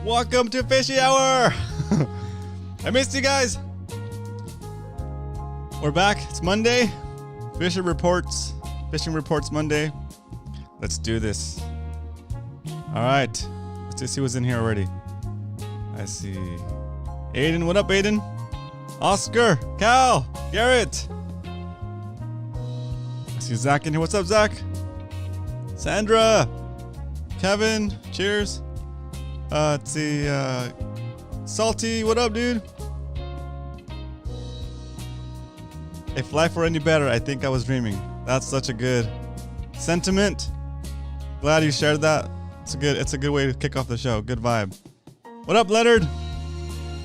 Welcome to Fishy Hour. I missed you guys. We're back. It's Monday. Fishing Reports Monday. Let's do this. All right. Let's just see what's in here already. I see Aiden. What up, Aiden? Oscar, Cal, Garrett. I see Zach in here. What's up, Zach? Sandra, Kevin. Cheers. Let's see. Salty. What up, dude? If life were any better, I think I was dreaming. That's such a good sentiment. Glad you shared that. It's a good way to kick off the show. Good vibe. What up, Leonard?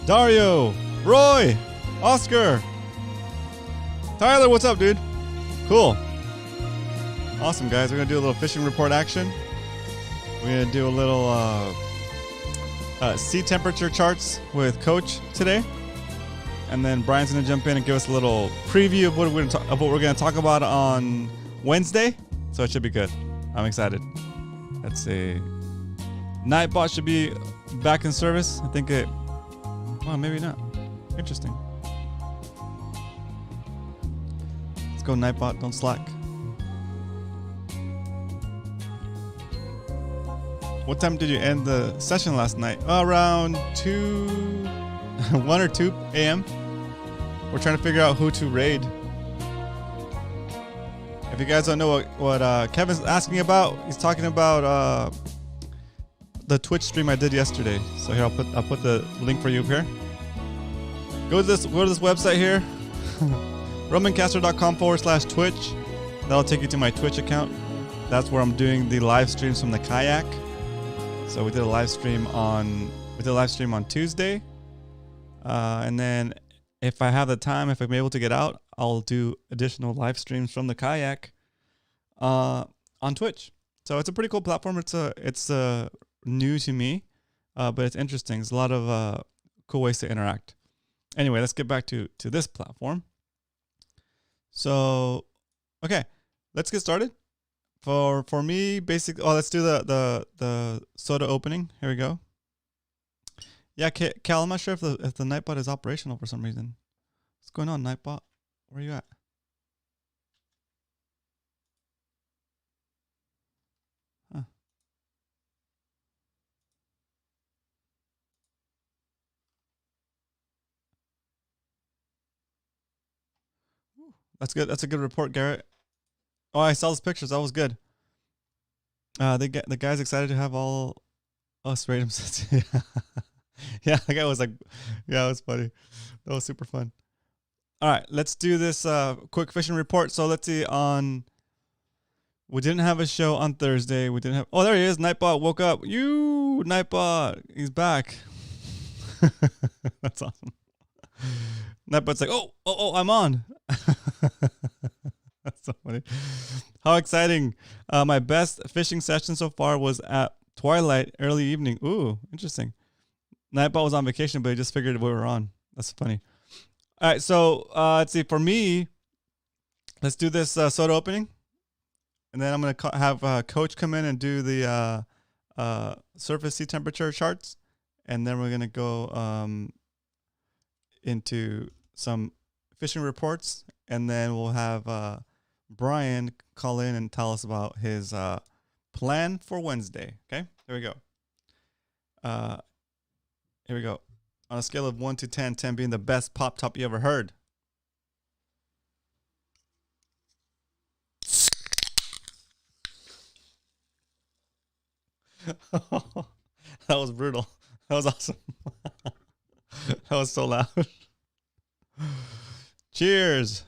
Dario, Roy, Oscar, Tyler. What's up, dude? Cool. Awesome, guys. We're gonna do a little fishing report action. We're gonna do a little sea temperature charts with Coach today. And then Brian's going to jump in and give us a little preview of what we're going to talk about on Wednesday. So it should be good. I'm excited. Let's see. Nightbot should be back in service. I think it... Well, maybe not. Interesting. Let's go, Nightbot. Don't slack. What time did you end the session last night? Around 1 or 2 a.m. We're trying to figure out who to raid. If you guys don't know what Kevin's asking about, he's talking about the Twitch stream I did yesterday. So here I'll put the link for you here. Go to this website here, romancastro.com/Twitch. That'll take you to my Twitch account. That's where I'm doing the live streams from the kayak. So we did a live stream on Tuesday. And then if I have the time, if I'm able to get out, I'll do additional live streams from the kayak on Twitch. So it's a pretty cool platform. It's new to me, but it's interesting. There's a lot of cool ways to interact. Anyway, let's get back to this platform. So, okay, let's get started. For me, let's do the soda opening. Here we go. Yeah, Cal, I'm not sure if the Nightbot is operational for some reason. What's going on, Nightbot? Where are you at? Huh. That's good. That's a good report, Garrett. Oh, I saw those pictures. That was good. The guy's excited to have all us rate him. Yeah, the guy was like, yeah, it was funny. That was super fun. All right, let's do this quick fishing report. So let's see we didn't have a show on Thursday. Oh, there he is. Nightbot woke up. Nightbot, he's back. That's awesome. Nightbot's like, oh, I'm on. That's so funny. How exciting. My best fishing session so far was at twilight, early evening. Ooh, interesting. Nightbot was on vacation, but he just figured we were on. That's funny. All right, so let's see. For me, let's do this soda opening. And then I'm going to have Coach come in and do the surface sea temperature charts. And then we're going to go into some fishing reports. And then we'll have Brian call in and tell us about his plan for Wednesday. Okay, here we go. Here we go. On a scale of 1 to 10, 10 being the best pop top you ever heard. That was brutal. That was awesome. That was so loud. Cheers.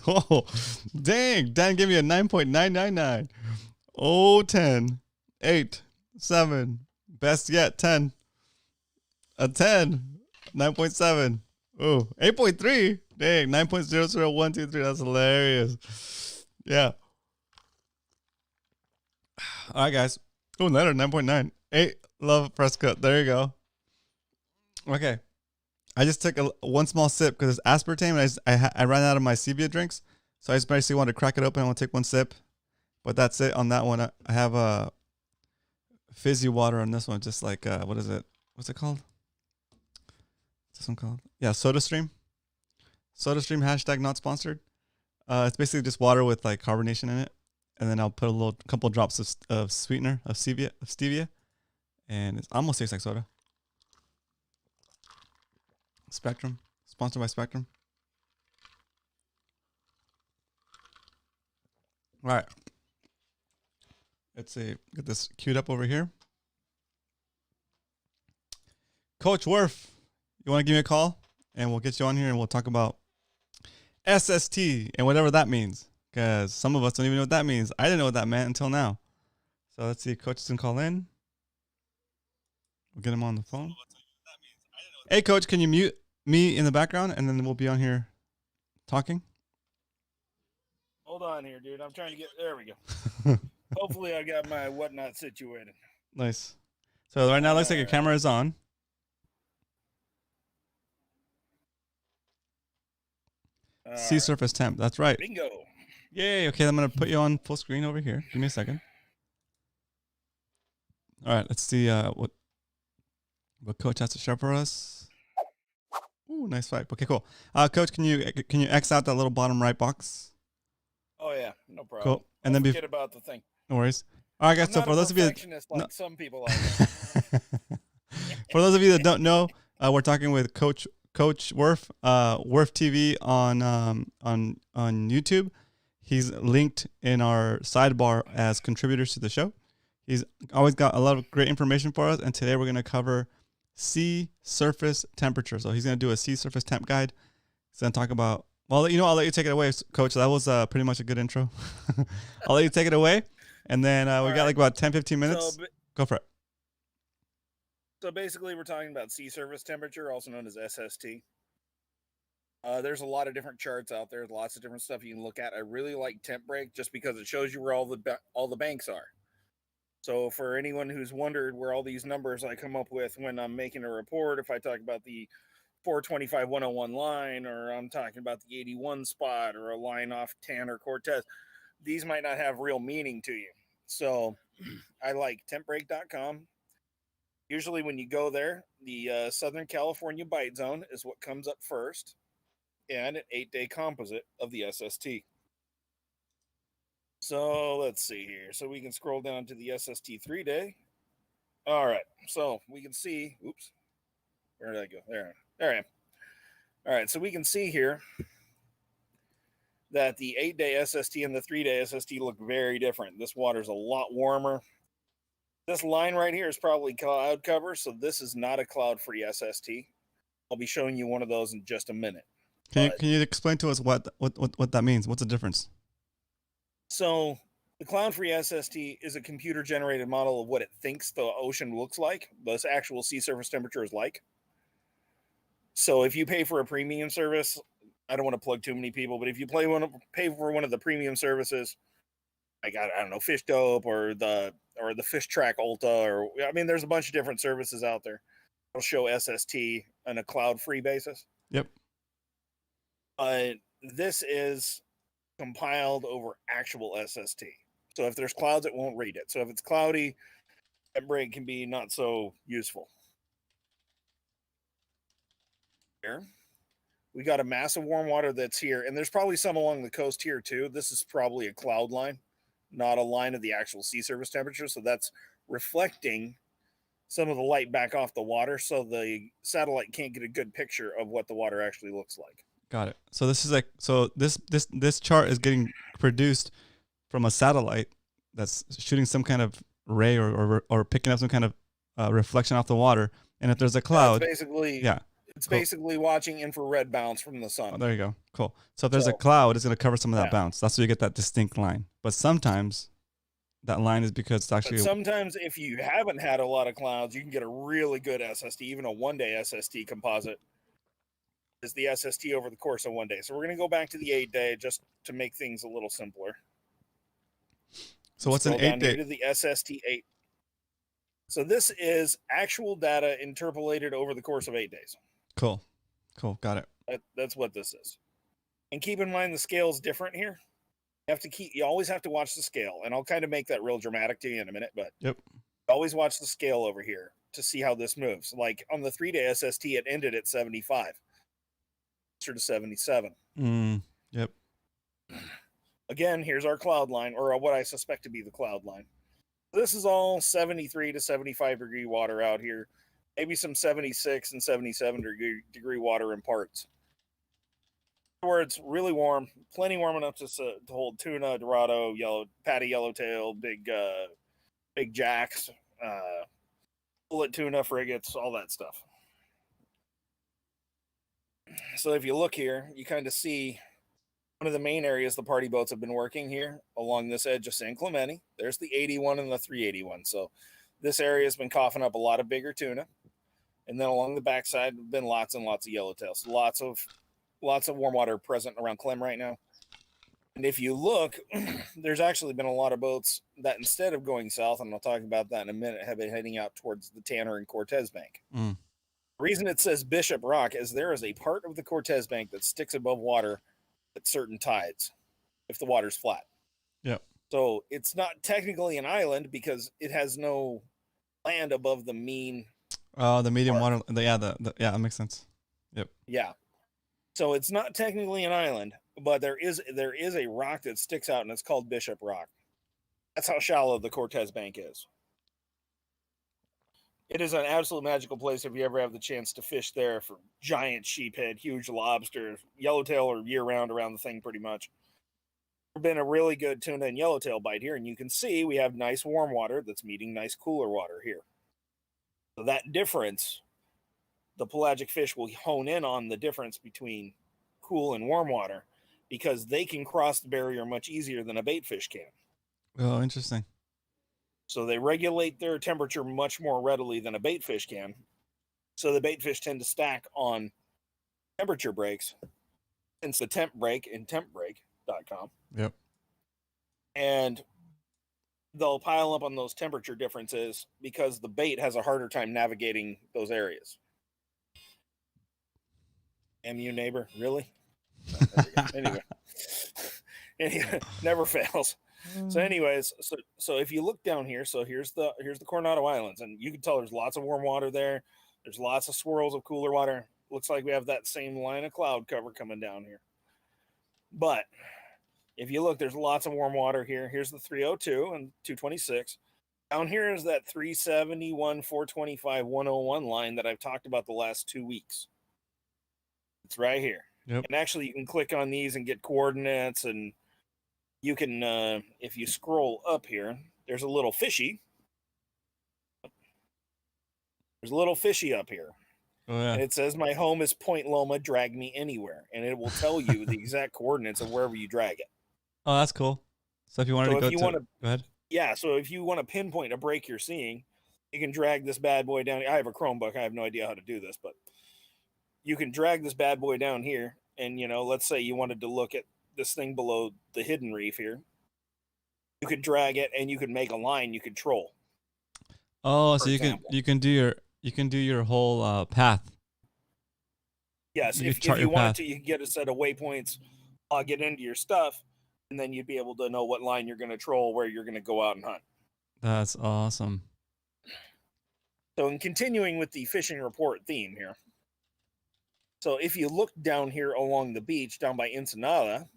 Oh, dang. Dan gave me a 9.999. Oh, 10. 8. 7. Best yet, 10. A 10. 9.7. Oh, 8.3. Dang, 9.00123. That's hilarious. Yeah. All right, guys. Oh, letter 9.9. 8. Love Prescott. There you go. Okay. I just took one small sip because it's aspartame, and I ran out of my Stevia drinks. So I just basically want to crack it open. I want to take one sip, but that's it on that one. I have a fizzy water on this one. Just like, what is it? What's it called? What's this one called? Yeah, SodaStream. SodaStream hashtag not sponsored. It's basically just water with like carbonation in it. And then I'll put a couple drops of sweetener, of stevia. And it almost tastes like soda. Spectrum. Sponsored by Spectrum. All right. Let's see. Get this queued up over here. Coach Werf, you want to give me a call? And we'll get you on here and we'll talk about SST and whatever that means. Because some of us don't even know what that means. I didn't know what that meant until now. So let's see. Coach can call in. We'll get him on the phone. Hey, Coach, can you mute me in the background? And then we'll be on here talking. Hold on here, dude. I'm trying to get... There we go. Hopefully I got my whatnot situated. Nice. So right now it looks like your camera is on. Sea surface temp. That's right. Bingo. Yay. Okay, I'm going to put you on full screen over here. Give me a second. All right, let's see what Coach has to share for us. Ooh, nice swipe. Okay, cool. Coach, can you X out that little bottom right box? Oh yeah, no problem. Cool. And then forget about the thing. No worries. All right, guys. I'm so not for those of you, like some people are. For those of you that don't know, we're talking with Coach Werf, WerfTV on YouTube. He's linked in our sidebar as contributors to the show. He's always got a lot of great information for us, and today we're going to cover sea surface temperature. So he's going to do a sea surface temp guide. He's going to talk about, well, I'll let you take it away, Coach. That was pretty much a good intro. I'll let you take it away, and then we got like about 10, 15 minutes. So, go for it. So basically, we're talking about sea surface temperature, also known as SST. There's a lot of different charts out there. Lots of different stuff you can look at. I really like Temp Break just because it shows you where all the banks are. So for anyone who's wondered where all these numbers I come up with when I'm making a report, if I talk about the 425-101 line, or I'm talking about the 81 spot, or a line off Tan or Cortez, these might not have real meaning to you. So I like tempbreak.com. Usually when you go there, the Southern California bite zone is what comes up first, and an 8-day composite of the SST. So let's see here. So we can scroll down to the SST 3-day. All right. So we can see, oops, where did I go? There I am. All right. So we can see here that the 8-day SST and the 3-day SST look very different. This water's a lot warmer. This line right here is probably cloud cover, so this is not a cloud-free SST. I'll be showing you one of those in just a minute. Can you explain to us what that means? What's the difference? So the cloud-free SST is a computer-generated model of what it thinks the ocean looks like, the actual sea surface temperature is like. So if you pay for a premium service, I don't want to plug too many people, but if you pay for one of the premium services, like I don't know, Fish Dope or the Fish Track Ulta, or there's a bunch of different services out there. It'll show SST on a cloud-free basis. Yep. This is compiled over actual SST. So if there's clouds, it won't read it. So if it's cloudy, that break can be not so useful. Here, we got a mass of warm water that's here, and there's probably some along the coast here too. This is probably a cloud line, not a line of the actual sea surface temperature. So that's reflecting some of the light back off the water, so the satellite can't get a good picture of what the water actually looks like. Got it. So this is this chart is getting produced from a satellite that's shooting some kind of ray or picking up some kind of reflection off the water. And if there's a cloud, it's basically watching infrared bounce from the sun. Oh, there you go. Cool. So if there's a cloud, it's going to cover some of that bounce. That's where you get that distinct line. But sometimes that line is because it's actually... But sometimes if you haven't had a lot of clouds, you can get a really good SST, even a 1-day SST composite is the SST over the course of 1 day. So we're going to go back to the 8-day just to make things a little simpler. So what's an 8-day? To the SST 8. So this is actual data interpolated over the course of 8 days. Cool. Got it. That's what this is. And keep in mind the scale's different here. You always have to watch the scale, and I'll kind of make that real dramatic to you in a minute, but Yep. always watch the scale over here to see how this moves. Like on the 3-day SST, it ended at 75, closer to 77. Yep. Again, here's our cloud line, or what I suspect to be the cloud line. This is all 73 to 75 degree water out here. Maybe some 76 and 77 degree water in parts. Where it's really warm, plenty warm enough to hold tuna, dorado, patty yellowtail, big jacks, bullet tuna, frigates, all that stuff. So if you look here, you kind of see one of the main areas the party boats have been working here along this edge of San Clemente. There's the 81 and the 381. So this area has been coughing up a lot of bigger tuna. And then along the backside have been lots and lots of yellowtail. So lots of warm water present around Clem right now. And if you look, there's actually been a lot of boats that instead of going south, and I'll talk about that in a minute, have been heading out towards the Tanner and Cortez Bank. The reason it says Bishop Rock is there is a part of the Cortez Bank that sticks above water at certain tides if the water's flat. Yep. So it's not technically an island because it has no land above the mean. Oh, the medium water. Yeah, that makes sense. Yep. Yeah. So it's not technically an island, but there is a rock that sticks out, and it's called Bishop Rock. That's how shallow the Cortez Bank is. It is an absolute magical place if you ever have the chance to fish there for giant sheephead, huge lobster, yellowtail or year-round around the thing pretty much. There's been a really good tuna and yellowtail bite here, and you can see we have nice warm water that's meeting nice cooler water here. So that difference, the pelagic fish will hone in on the difference between cool and warm water because they can cross the barrier much easier than a bait fish can. Oh, interesting. So they regulate their temperature much more readily than a bait fish can. So the bait fish tend to stack on temperature breaks, hence the temp break in tempbreak.com. Yep. And they'll pile up on those temperature differences because the bait has a harder time navigating those areas. MU neighbor, really? Anyway, never fails. So anyways, so if you look down here, so here's the Coronado Islands, and you can tell there's lots of warm water there. There's lots of swirls of cooler water. Looks like we have that same line of cloud cover coming down here. But if you look, there's lots of warm water here. Here's the 302 and 226. Down here is that 371, 425, 101 line that I've talked about the last 2 weeks. It's right here. Yep. And actually, you can click on these and get coordinates, and you can, if you scroll up here, there's a little fishy. There's a little fishy up here. Oh, yeah. And it says, my home is Point Loma, drag me anywhere. And it will tell you the exact coordinates of wherever you drag it. Oh, that's cool. So if you wanted to go ahead. Yeah, so if you want to pinpoint a break you're seeing, you can drag this bad boy down. I have a Chromebook. I have no idea how to do this, but you can drag this bad boy down here. And, let's say you wanted to look at this thing below the hidden reef here. You could drag it and you could make a line you could troll. Oh, so you can do your whole path. Yes, if you want to, you can get a set of waypoints, get into your stuff, and then you'd be able to know what line you're going to troll, where you're going to go out and hunt. That's awesome. So in continuing with the fishing report theme here. So if you look down here along the beach, down by Ensenada,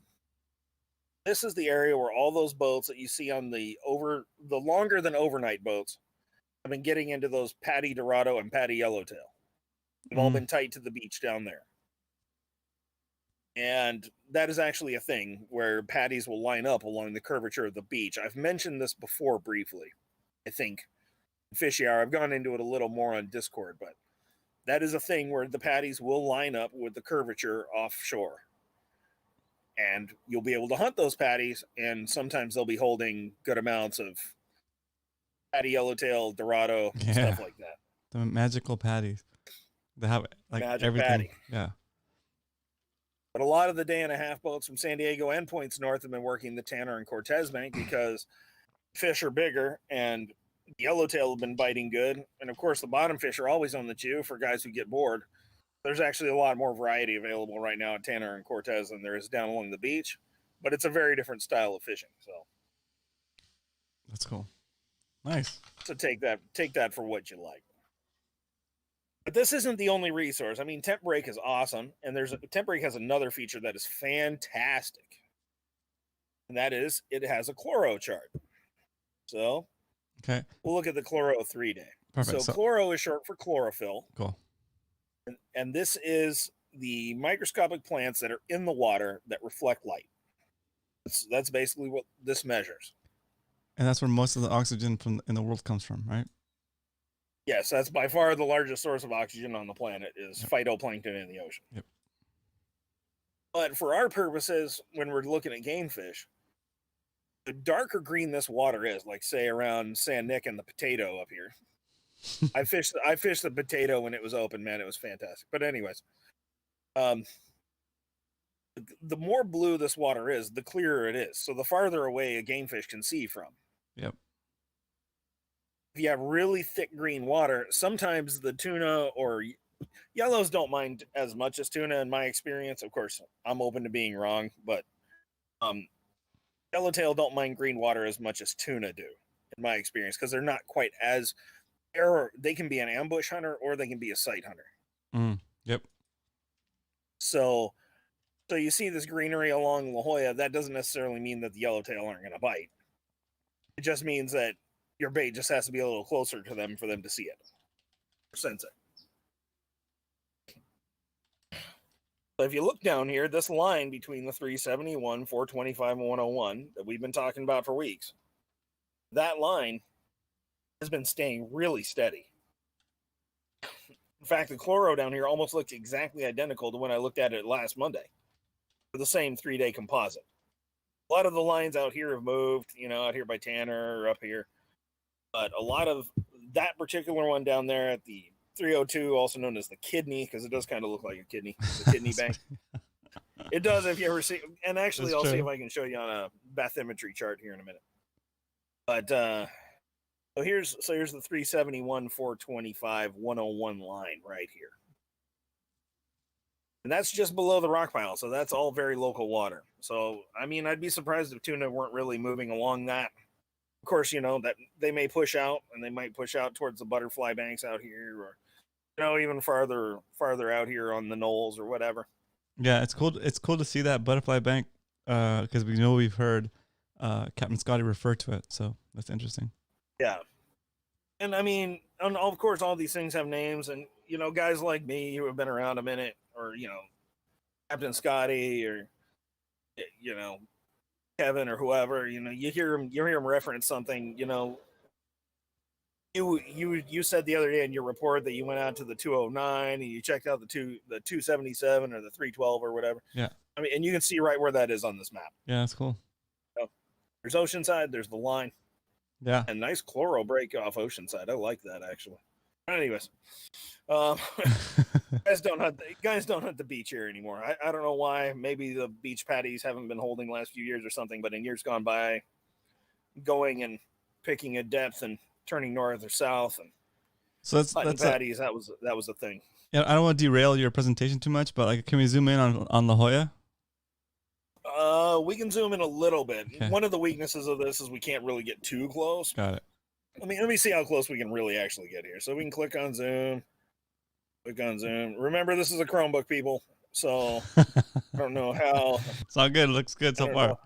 this is the area where all those boats that you see on the longer than overnight boats have been getting into those patty Dorado and patty Yellowtail. They've all been tight to the beach down there. And that is actually a thing where patties will line up along the curvature of the beach. I've mentioned this before briefly, I think. Fishy Hour, I've gone into it a little more on Discord, but that is a thing where the patties will line up with the curvature offshore. And you'll be able to hunt those patties, and sometimes they'll be holding good amounts of patty Yellowtail, Dorado, stuff like that. The magical patties. They have everything. Patty. Yeah. But a lot of the day and a half boats from San Diego and points north have been working the Tanner and Cortez Bank because fish are bigger and yellowtail have been biting good. And of course, the bottom fish are always on the chew for guys who get bored. There's actually a lot more variety available right now at Tanner and Cortez than there is down along the beach, but it's a very different style of fishing. So That's cool. Nice. so take that for what you like. But this isn't the only resource. I mean, Temp Break is awesome, and Temp Break has another feature that is fantastic, and that is it has a chloro chart. So Okay. we'll look at the chloro 3-day. Perfect. So chloro is short for chlorophyll. Cool. And this is the microscopic plants that are in the water that reflect light. That's basically what this measures. And that's where most of the oxygen in the world comes from, right? Yes, that's by far the largest source of oxygen on the planet is phytoplankton in the ocean. Yep. But for our purposes, when we're looking at game fish, the darker green this water is, like say around San Nick and the potato up here. I fished the potato when it was open, man. It was fantastic. But anyways, the more blue this water is, the clearer it is. So the farther away a game fish can see from. Yep. If you have really thick green water, sometimes the tuna or yellows don't mind as much as tuna in my experience. Of course, I'm open to being wrong, but yellowtail don't mind green water as much as tuna do, in my experience, because they're not quite as they can be an ambush hunter or they can be a sight hunter. Yep. So you see this greenery along La Jolla, that doesn't necessarily mean that the yellowtail aren't going to bite. It just means that your bait just has to be a little closer to them for them to see it or sense it. So if you look down here, this line between the 371, 425, and 101 that we've been talking about for weeks, that line has been staying really steady. In fact, the chloro down here almost looks exactly identical to when I looked at it last Monday for the same 3-day composite. A lot of the lines out here have moved, out here by Tanner or up here. But a lot of that particular one down there at the 302, also known as the kidney, because it does kind of look like a kidney, the kidney bank. It does if you ever see, and actually I'll see if I can show you on a bathymetry chart here in a minute. But so here's the 371, 425, 101 line right here. And that's just below the rock pile, so that's all very local water. So, I mean, I'd be surprised if tuna weren't really moving along that. Of course, that they may push out, and they might push out towards the butterfly banks out here, or even farther out here on the knolls or whatever. Yeah, it's cool. It's cool to see that butterfly bank because we've heard Captain Scotty refer to it, so that's interesting. Yeah, and I mean, of course, all these things have names, and guys like me who have been around a minute, or Captain Scotty, or Kevin or whoever, you hear him reference something. You said the other day in your report that you went out to the 209 and you checked out the 277 or the 312 or whatever. Yeah. I mean, and you can see right where that is on this map. Yeah, that's cool. So, there's Oceanside, there's the line. Yeah. And nice chloro break off Oceanside. I like that actually. Anyways, guys don't hunt the beach here anymore. I don't know why. Maybe the beach patties haven't been holding the last few years or something. But in years gone by, going and picking a depth and turning north or south and so that's patties, that was a thing. Yeah, I don't want to derail your presentation too much, but can we zoom in on La Jolla? We can zoom in a little bit. Okay. One of the weaknesses of this is we can't really get too close. Got it. Let me see how close we can really actually get here. So we can click on zoom. Remember, this is a Chromebook, people. So I don't know how. It's all good. It looks good so far.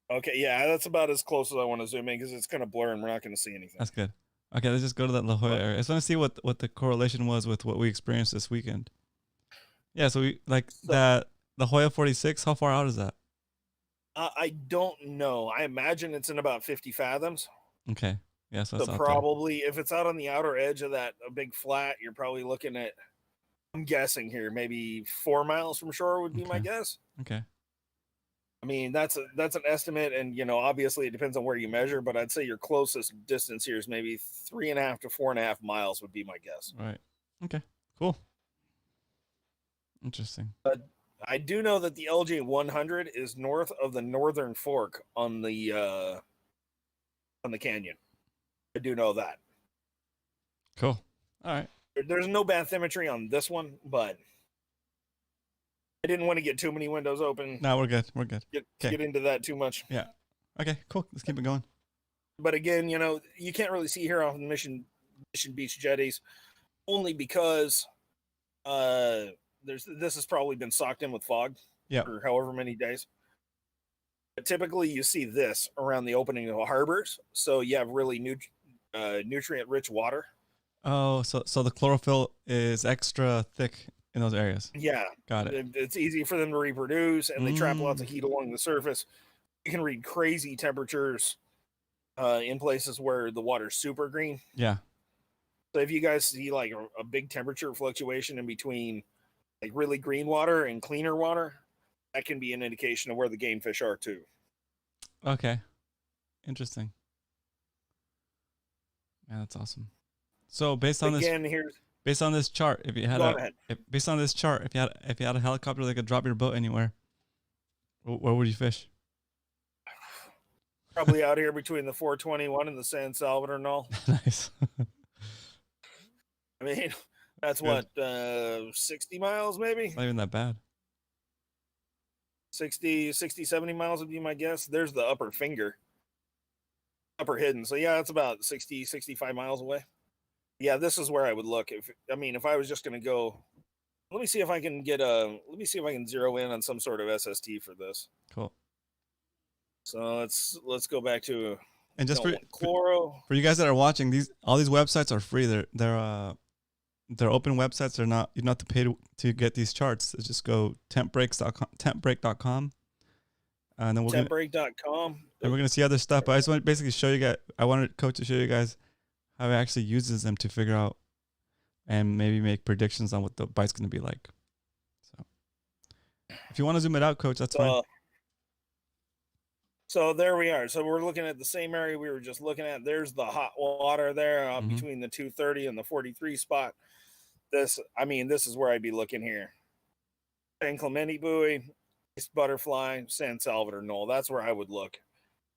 Okay, yeah, that's about as close as I want to zoom in because it's going to blur and we're not going to see anything. That's good. Okay, let's just go to that La Jolla area. I just want to see what the correlation was with what we experienced this weekend. Yeah, so that La Jolla 46. How far out is that? I don't know. I imagine it's in about 50 fathoms. Okay. Yeah, so that's probably if it's out on the outer edge of that a big flat, you're probably looking at, I'm guessing here, maybe 4 miles from shore would be my guess. Okay. I mean, that's an estimate, and obviously it depends on where you measure, but I'd say your closest distance here is maybe 3.5 to 4.5 miles would be my guess. Right. Okay. Cool. Interesting. But I do know that the LJ 100 is north of the northern fork on the canyon. I do know that. Cool. All right. There's no bathymetry on this one, but I didn't want to get too many windows open. No, we're good. We're good. Get into that too much. Yeah. Okay, cool. Let's keep it going. But again, you know, you can't really see here off the Mission Beach jetties, only because this has probably been socked in with fog for however many days. But typically, you see this around the opening of harbors, so you have really nutrient-rich water. Oh, so the chlorophyll is extra thick in those areas. Yeah, got it. It's easy for them to reproduce, and they trap lots of heat along the surface. You can read crazy temperatures in places where the water's super green. Yeah. So if you guys see like a big temperature fluctuation in between like really green water and cleaner water, that can be an indication of where the game fish are too. Okay. Interesting. Man, that's awesome. So based on this chart, if you had a helicopter that could drop your boat anywhere, where would you fish? Probably out here between the 421 and the San Salvador Null. Nice. I mean, that's what, 60 miles maybe? It's not even that bad. 60, 70 miles would be my guess. There's the upper finger. Upper hidden. So yeah, it's about 60, 65 miles away. Yeah, this is where I would look. If I was just going to go, let me see if I can zero in on some sort of SST for this. Cool. So let's go back to, and just for you guys that are watching, all these websites are free. They're open websites. You don't have to pay to get these charts. Just go tempbreak.com. And then tempbreak.com. And we're gonna see other stuff. But I just want to basically show you guys. I wanted Coach to show you guys how he actually uses them to figure out and maybe make predictions on what the bite's gonna be like. So if you want to zoom it out, Coach, that's fine. So there we are. So we're looking at the same area we were just looking at. There's the hot water there between the 230 and the 43 spot. This is where I'd be looking here. San Clemente buoy, butterfly, San Salvador Knoll. That's where I would look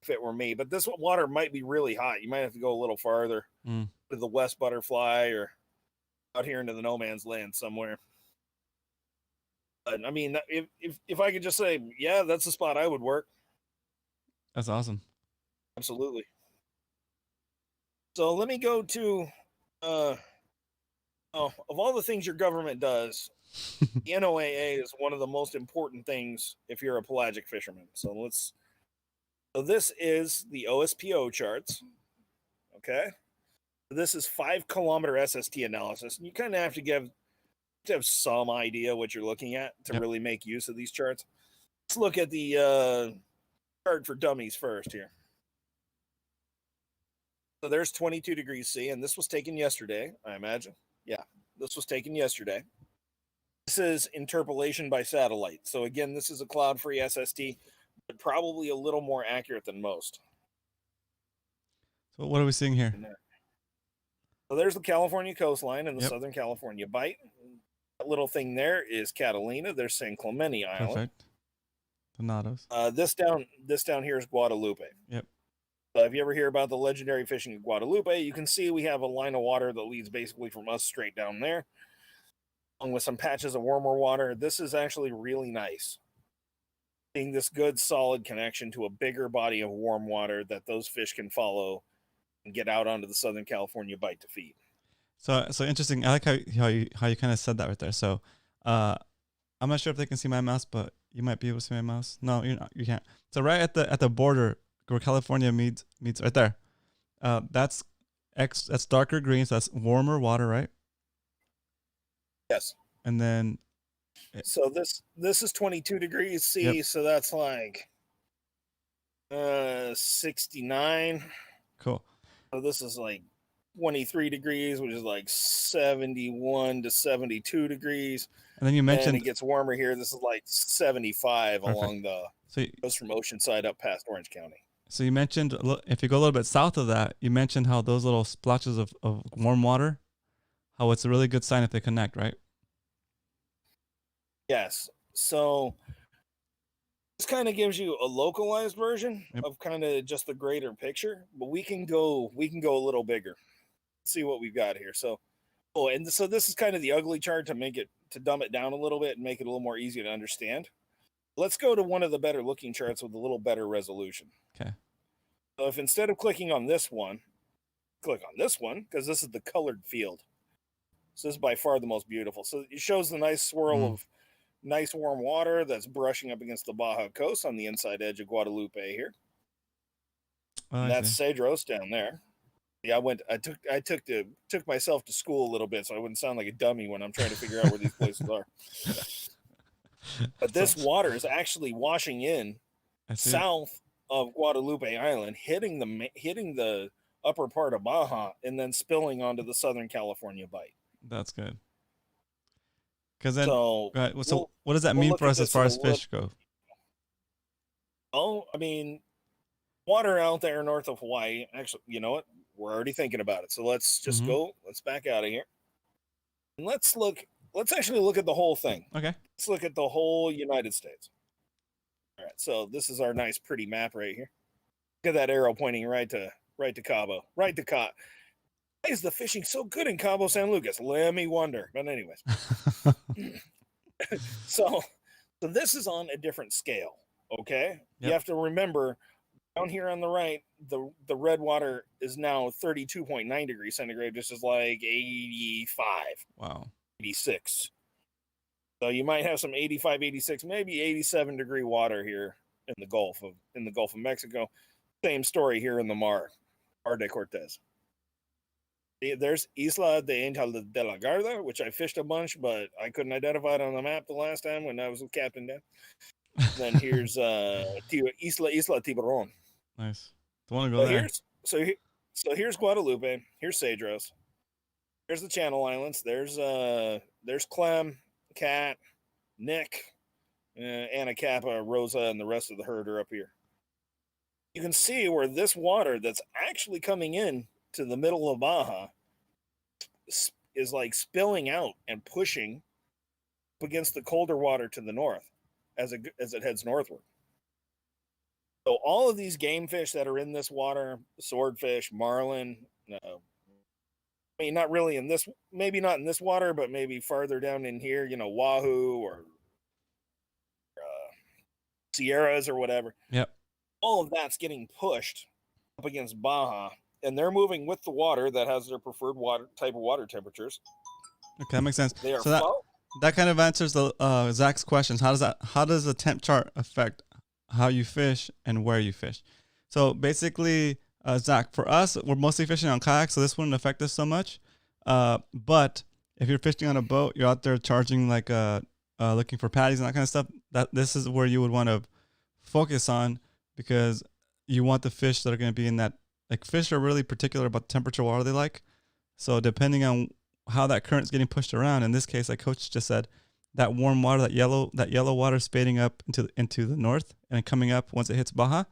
if it were me. But this water might be really hot. You might have to go a little farther to the West Butterfly or out here into the no man's land somewhere. But I mean, if I could just say, yeah, that's the spot I would work. That's awesome. Absolutely. So let me go to, of all the things your government does, the NOAA is one of the most important things if you're a pelagic fisherman. So this is the OSPO charts. Okay. This is 5 kilometer SST analysis. And you kind of have to have some idea what you're looking at to really make use of these charts. Let's look at the chart for dummies first here. So there's 22 degrees C, and this was taken yesterday, I imagine. Yeah, this was taken yesterday. This is interpolation by satellite. So again, this is a cloud-free SST, but probably a little more accurate than most. So what are we seeing here? So there's the California coastline and the Southern California bight. That little thing there is Catalina. There's San Clemente Island. Perfect. Donados. This down here is Guadalupe. Yep. If you ever hear about the legendary fishing of Guadalupe, you can see we have a line of water that leads basically from us straight down there, along with some patches of warmer water. This is actually really nice. Seeing this good, solid connection to a bigger body of warm water that those fish can follow and get out onto the Southern California bight to feed. So interesting. I like how you kind of said that right there. So, I'm not sure if they can see my mouse, but you might be able to see my mouse. No, you're not. You can't. So right at the border where California meets right there. That's darker green. So that's warmer water, right? Yes. And then. So this is 22 degrees C. Yep. So that's like 69. Cool. So this is like 23 degrees, which is like 71 to 72 degrees. And then you mentioned it gets warmer here. This is like 75 along the goes from Oceanside up past Orange County. So you mentioned, if you go a little bit south of that, you mentioned how those little splotches of warm water, how it's a really good sign if they connect, right? Yes. So this kind of gives you a localized version of kind of just the greater picture, but we can go a little bigger. See what we've got here. So Oh, and so this is kind of the ugly chart to dumb it down a little bit and make it a little more easy to understand. Let's go to one of the better looking charts with a little better resolution. Okay. So if instead of clicking on this one, click on this one, because this is the colored field. So this is by far the most beautiful. So it shows the nice swirl of nice warm water that's brushing up against the Baja coast on the inside edge of Guadalupe here. Oh, And that's Cedros down there. Yeah, I took myself to school a little bit so I wouldn't sound like a dummy when I'm trying to figure out where these places are. But this water is actually washing in south of Guadalupe Island, hitting the upper part of Baja, and then spilling onto the Southern California bight. That's good. Because then, so what does that mean for us as far as fish go? Oh, I mean, water out there north of Hawaii. Actually, you know what? We're already thinking about it. So let's just go. Let's back out of here. And let's actually look at the whole thing. Okay. Let's look at the whole United States. All right. So this is our nice, pretty map right here. Look at that arrow pointing right to Cabo. Right to Cabo. Why is the fishing so good in Cabo San Lucas? Let me wonder. But anyways. So this is on a different scale. Okay. Yep. You have to remember, down here on the right, the red water is now 32.9 degrees centigrade, which is like 85. Wow. 86. So you might have some 85, 86, maybe 87 degree water here in the Gulf of Mexico. Same story here in the Mar de Cortez. There's Isla de Angel de la Garda, which I fished a bunch, but I couldn't identify it on the map the last time when I was with Captain Dan. Then here's Isla Tiburon. Nice. I want to go there. Here's Guadalupe. Here's Cedros. There's the Channel Islands. There's Clem, Cat, Nick, Anacapa, Rosa, and the rest of the herd are up here. You can see where this water that's actually coming in to the middle of Baja is like spilling out and pushing up against the colder water to the north as it heads northward. So all of these game fish that are in this water, swordfish, marlin, I mean, not really in this, maybe not in this water, but maybe farther down in here, wahoo or sierras or whatever. Yep. All of that's getting pushed up against Baja, and they're moving with the water that has their preferred type of water temperatures. Okay, that makes sense. They are so that kind of answers the Zach's questions. How does the temp chart affect how you fish and where you fish? So basically, Zach, for us, we're mostly fishing on kayaks, so this wouldn't affect us so much. But if you're fishing on a boat, you're out there charging looking for patties and that kind of stuff. This is where you would want to focus on, because you want the fish that are going to be in that. Like, fish are really particular about the temperature of water they like. So depending on how that current's getting pushed around, in this case, like Coach just said, that warm water, that yellow water spading up into the north and coming up once it hits Baja.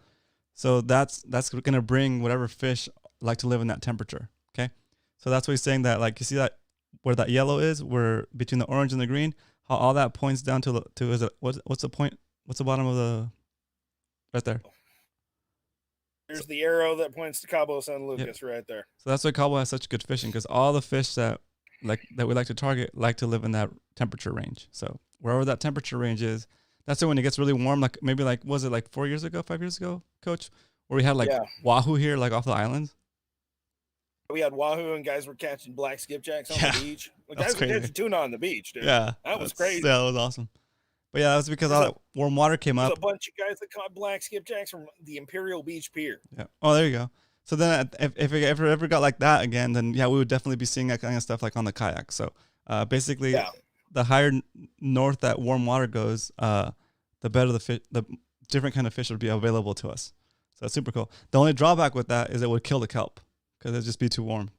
So that's going to bring whatever fish like to live in that temperature. Okay. So that's what he's saying, that like, you see that where that yellow is, where between the orange and the green, how all that points down to what's the point? What's the bottom of the, right there? There's the arrow that points to Cabo San Lucas right there. So that's why Cabo has such good fishing, because all the fish that we like to target like to live in that temperature range. So wherever that temperature range is, that's when it gets really warm. Like maybe was it like 5 years ago, Coach, where we had wahoo here, like off the islands. We had wahoo and guys were catching black skipjacks on the beach. Guys were catching tuna on the beach, dude. Yeah, that was crazy. Yeah, that was awesome. But yeah, that was because all that warm water came up. A bunch of guys that caught black skipjacks from the Imperial Beach Pier. Yeah. Oh, there you go. So then if it ever got like that again, then yeah, we would definitely be seeing that kind of stuff like on the kayak. So basically, the higher north that warm water goes, the better the different kind of fish would be available to us. So that's super cool. The only drawback with that is it would kill the kelp, because it'd just be too warm.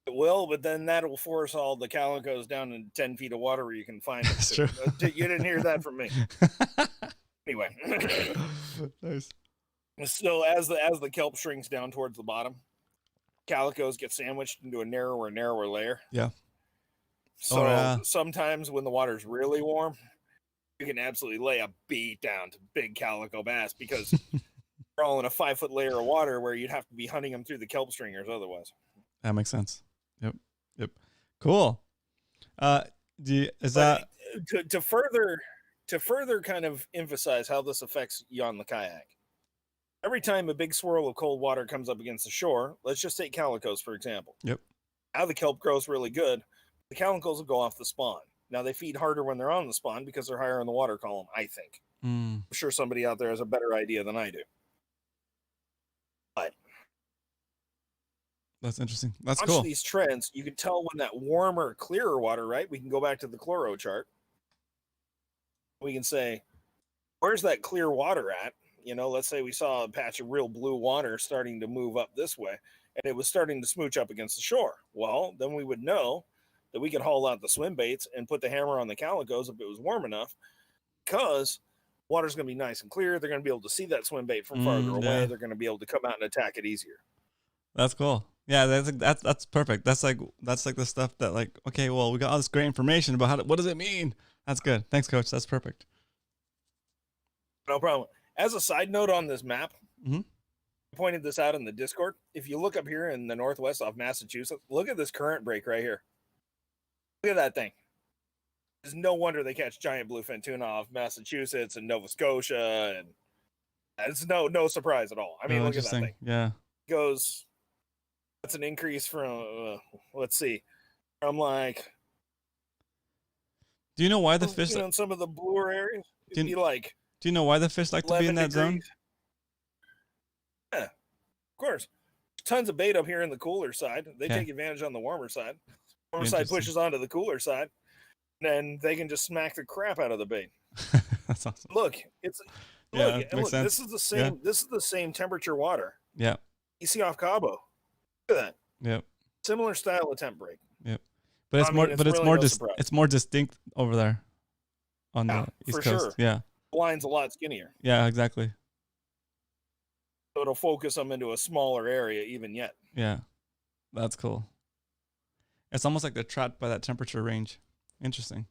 It will, but then that will force all the calicos down in 10 feet of water where you can find them. That's true. You didn't hear that from me. Anyway. Nice. So as the kelp shrinks down towards the bottom, calicos get sandwiched into a narrower and narrower layer. Yeah. So sometimes when the water's really warm, you can absolutely lay a beat down to big calico bass, because they're all in a 5-foot layer of water where you'd have to be hunting them through the kelp stringers otherwise. That makes sense. Yep. Cool. Is that to further kind of emphasize how this affects you on the kayak? Every time a big swirl of cold water comes up against the shore, let's just take calicos for example. Yep. Now the kelp grows really good. The calicos will go off the spawn. Now they feed harder when they're on the spawn because they're higher in the water column, I think. I'm sure somebody out there has a better idea than I do. But that's interesting. That's watch cool. These trends, you can tell when that warmer, clearer water, right? We can go back to the chloro chart. We can say, where's that clear water at? You know, let's say we saw a patch of real blue water starting to move up this way, and it was starting to smooch up against the shore. Well, then we would know that we could haul out the swim baits and put the hammer on the calicos if it was warm enough, because water's going to be nice and clear. They're going to be able to see that swim bait from farther away. They're going to be able to come out and attack it easier. That's cool. Yeah, that's perfect. That's like the stuff that like, okay, well, we got all this great information about what does it mean? That's good. Thanks, Coach. That's perfect. No problem. As a side note on this map, I pointed this out in the Discord. If you look up here in the northwest off Massachusetts, look at this current break right here. Look at that thing. There's no wonder they catch giant bluefin tuna off Massachusetts and Nova Scotia, and it's no surprise at all. I mean, look at that thing. Yeah. That's an increase from let's see, from like. Do you know why the fish? In some of the bluer areas, it'd be like. Do you know why the fish like to be in that zone? Yeah, of course. Tons of bait up here in the cooler side. They take advantage on the warmer side. Warmer side pushes onto the cooler side, and then they can just smack the crap out of the bait. That's awesome. Look, look, this is the same. Yeah. This is the same temperature water. Yeah. You see off Cabo. Look at that. Yep. Similar style of temp break. Yep. But it's more. But it's more distinct over there on the East Coast. Sure. Yeah. The line's a lot skinnier. Yeah. Exactly. So it'll focus them into a smaller area even yet. Yeah. That's cool. It's almost like they're trapped by that temperature range. Interesting.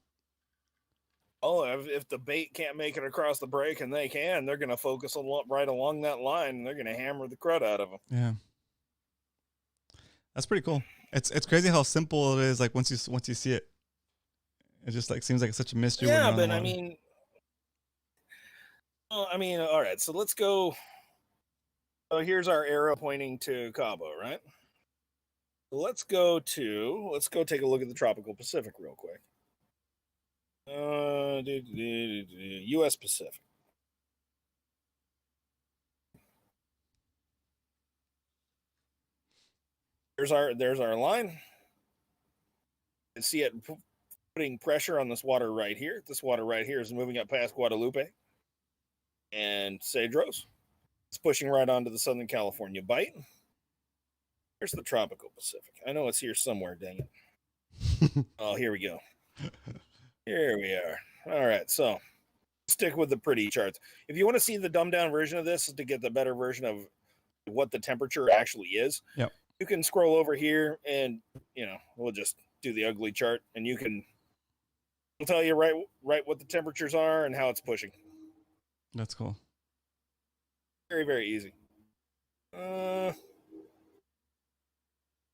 Oh, if the bait can't make it across the break and they can, they're going to focus right along that line, and they're going to hammer the crud out of them. Yeah. That's pretty cool. It's crazy how simple it is. Like once you see it, it just like seems like such a mystery. Yeah, but I mean, all right. So let's go. So here's our arrow pointing to Cabo, right? Let's go take a look at the tropical Pacific real quick. U.S. Pacific. There's our line. You can see it putting pressure on this water right here. This water right here is moving up past Guadalupe and Cedros. It's pushing right onto the Southern California bight. Here's the tropical Pacific. I know it's here somewhere, dang it. Oh, here we go. Here we are. All right, so stick with the pretty charts. If you want to see the dumbed down version of this to get the better version of what the temperature actually is, yep, you can scroll over here and, we'll just do the ugly chart, and it'll tell you right what the temperatures are and how it's pushing. That's cool. Very, very easy. I don't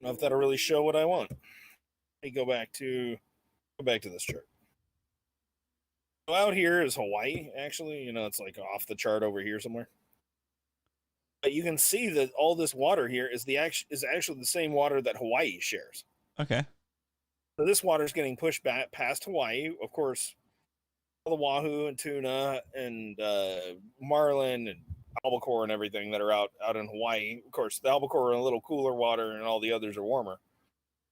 know if that'll really show what I want. Let me go back to this chart. So out here is Hawaii, actually. It's like off the chart over here somewhere. But you can see that all this water here is actually the same water that Hawaii shares. Okay. So this water is getting pushed back past Hawaii. Of course, all the wahoo and tuna and marlin and albacore and everything that are out in Hawaii. Of course, the albacore are in a little cooler water and all the others are warmer.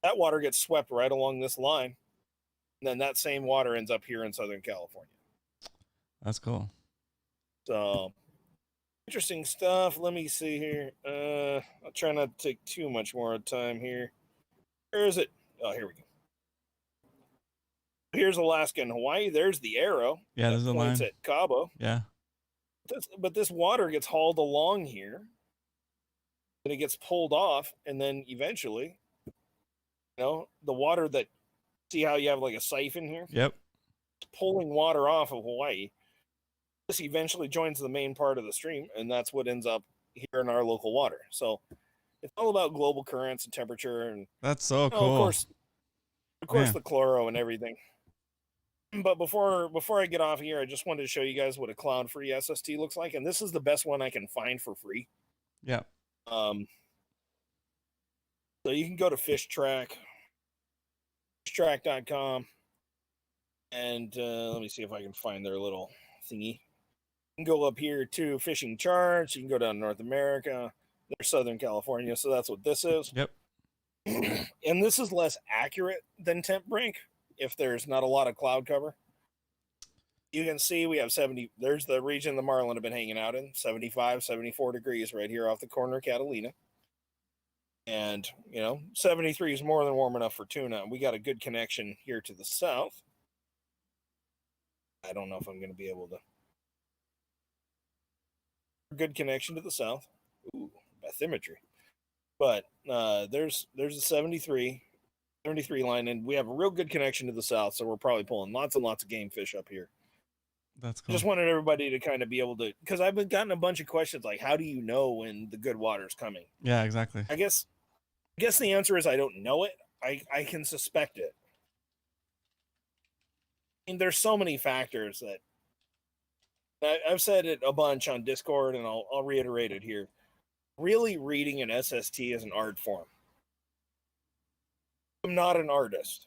That water gets swept right along this line. And then that same water ends up here in Southern California. That's cool. So, interesting stuff. Let me see here. I'll try not to take too much more time here. Where is it? Oh, here we go. Here's Alaska and Hawaii. There's the arrow. Yeah, there's a line. It's at Cabo. Yeah. But this water gets hauled along here. And it gets pulled off. And then eventually, the water that, see how you have like a siphon here? Yep. It's pulling water off of Hawaii. This eventually joins the main part of the stream, and that's what ends up here in our local water. So it's all about global currents and temperature. And that's so cool. Of course, Of course, Man. the chloro and everything. But before I get off here, I just wanted to show you guys what a cloud-free SST looks like, and this is the best one I can find for free. Yeah. So you can go to fishtrack.com, and let me see if I can find their little thingy. You can go up here to fishing charts. You can go down to North America. There's Southern California, so that's what this is. Yep. And this is less accurate than Temp Brink if there's not a lot of cloud cover. You can see we have 70. There's the region the marlin have been hanging out in, 75, 74 degrees right here off the corner of Catalina. And, 73 is more than warm enough for tuna. We got a good connection here to the south. I don't know if I'm going to be able to. Good connection to the south. Ooh, bathymetry. But there's a 73 line, and we have a real good connection to the south, so we're probably pulling lots and lots of game fish up here. That's cool. Just wanted everybody to kind of be able to, because I've been gotten a bunch of questions like, how do you know when the good water's coming? Yeah, exactly. I guess the answer is I don't know it. I can suspect it. I mean, there's so many factors that I've said it a bunch on Discord, and I'll reiterate it here. Really, reading an SST is an art form. I'm not an artist.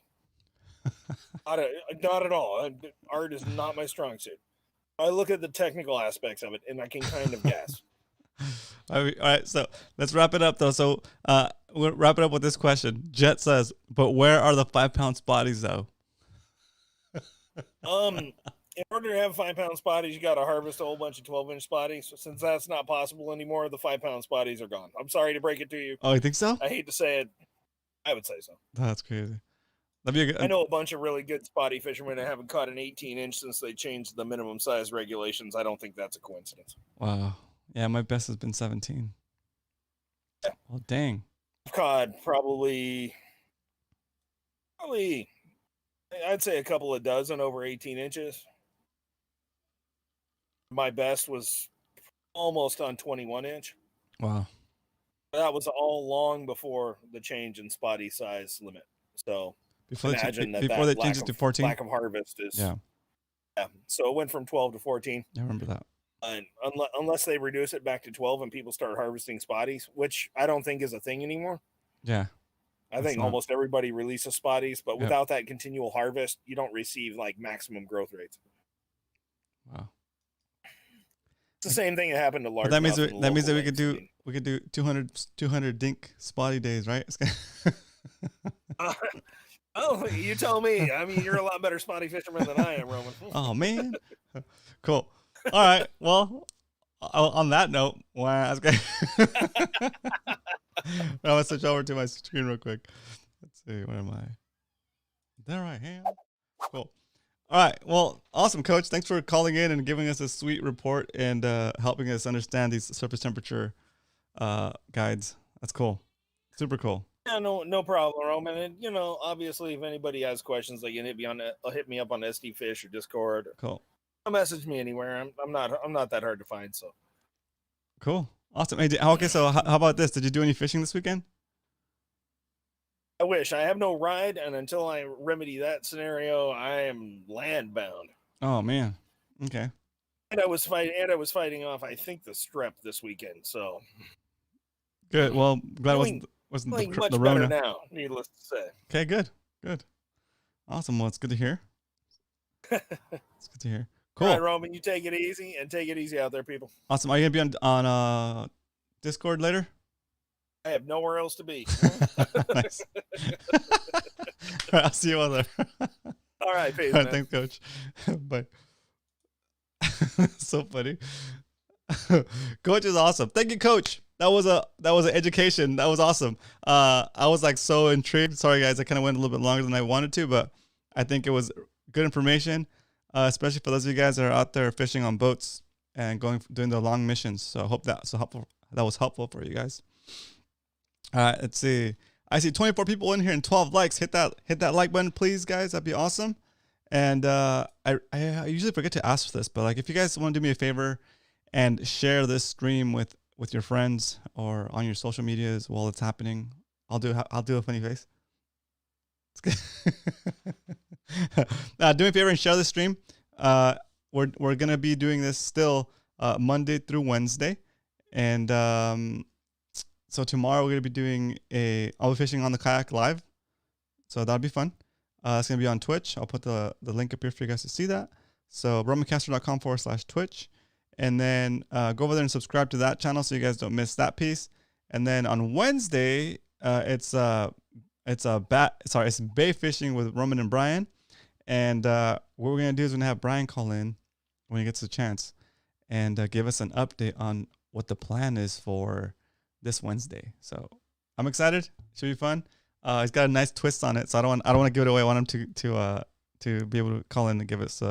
Not at all. Art is not my strong suit. I look at the technical aspects of it, and I can kind of guess. All right, so let's wrap it up, though. So we'll wrap it up with this question. Jet says, but where are the 5-pound spotties, though? In order to have 5-pound spotties, you got to harvest a whole bunch of 12-inch spotties. So since that's not possible anymore, the 5-pound spotties are gone. I'm sorry to break it to you. Oh, you think so? I hate to say it. I would say so. That's crazy. That'd be a good, I know a bunch of really good spotty fishermen that haven't caught an 18-inch since they changed the minimum size regulations. I don't think that's a coincidence. Wow. Yeah, my best has been 17. Yeah. Well, dang. I've caught probably, I'd say a couple of dozen over 18 inches. My best was almost on 21-inch. Wow. That was all long before the change in spotty size limit. So before imagine they changed it to 14? Lack of harvest is. Yeah. So it went from 12 to 14. I remember that. And unless they reduce it back to 12 and people start harvesting spotties, which I don't think is a thing anymore. Yeah. I think almost everybody releases spotties, but without that continual harvest, you don't receive like maximum growth rates. Wow. It's the same thing that happened to large. That means that we could do 200 dink spotty days, right? Oh, you tell me. I mean, you're a lot better spotty fisherman than I am, Roman. Oh man. Cool. All right. Well, on that note, wow, that's great. I'm gonna switch over to my screen real quick. Let's see, where am I? There I am. Cool. All right. Well, awesome, Coach. Thanks for calling in and giving us a sweet report and helping us understand these surface temperature guides. That's cool. Super cool. Yeah, no problem, Roman. And obviously, if anybody has questions, they can hit me up on SD Fish or Discord. Cool. Or message me anywhere. I'm not that hard to find. So cool. Awesome. Hey, okay. So how about this? Did you do any fishing this weekend? I wish. I have no ride, and until I remedy that scenario, I am land bound. Oh man. Okay. And I was fighting off, I think, the strep this weekend. So good. Well, glad it wasn't much the Rona. better now, needless to say. Okay. Good. Awesome. Well, it's good to hear. It's good to hear. Cool. All right, Roman, you take it easy and take it easy out there, people. Awesome. Are you gonna be on Discord later? I have nowhere else to be. Nice. All right, I'll see you on there. All right, peace, all right, man. thanks, Coach. Bye. So funny. Coach is awesome. Thank you, Coach. That was an education. That was awesome. I was like so intrigued. Sorry, guys, I kind of went a little bit longer than I wanted to, but I think it was good information, especially for those of you guys that are out there fishing on boats and doing the long missions. So I hope that was helpful for you guys. All right, let's see. I see 24 people in here and 12 likes. Hit that like button, please, guys. That'd be awesome. And I usually forget to ask for this, but like if you guys want to do me a favor and share this stream with your friends or on your social medias while it's happening, I'll do a funny face. Do me a favor and share the stream. We're gonna be doing this still Monday through Wednesday, and so tomorrow we're gonna be doing I'll be fishing on the kayak live, so that'll be fun. It's gonna be on Twitch. I'll put the link up here for you guys to see that. So romancastro.com/Twitch, and then go over there and subscribe to that channel so you guys don't miss that piece. And then on Wednesday, it's bay fishing with Roman and Brian. And what we're gonna do is we're gonna have Brian call in when he gets a chance and give us an update on what the plan is for this Wednesday. So I'm excited. Should be fun. He's got a nice twist on it, so I don't want to give it away. I want him to be able to call in and give us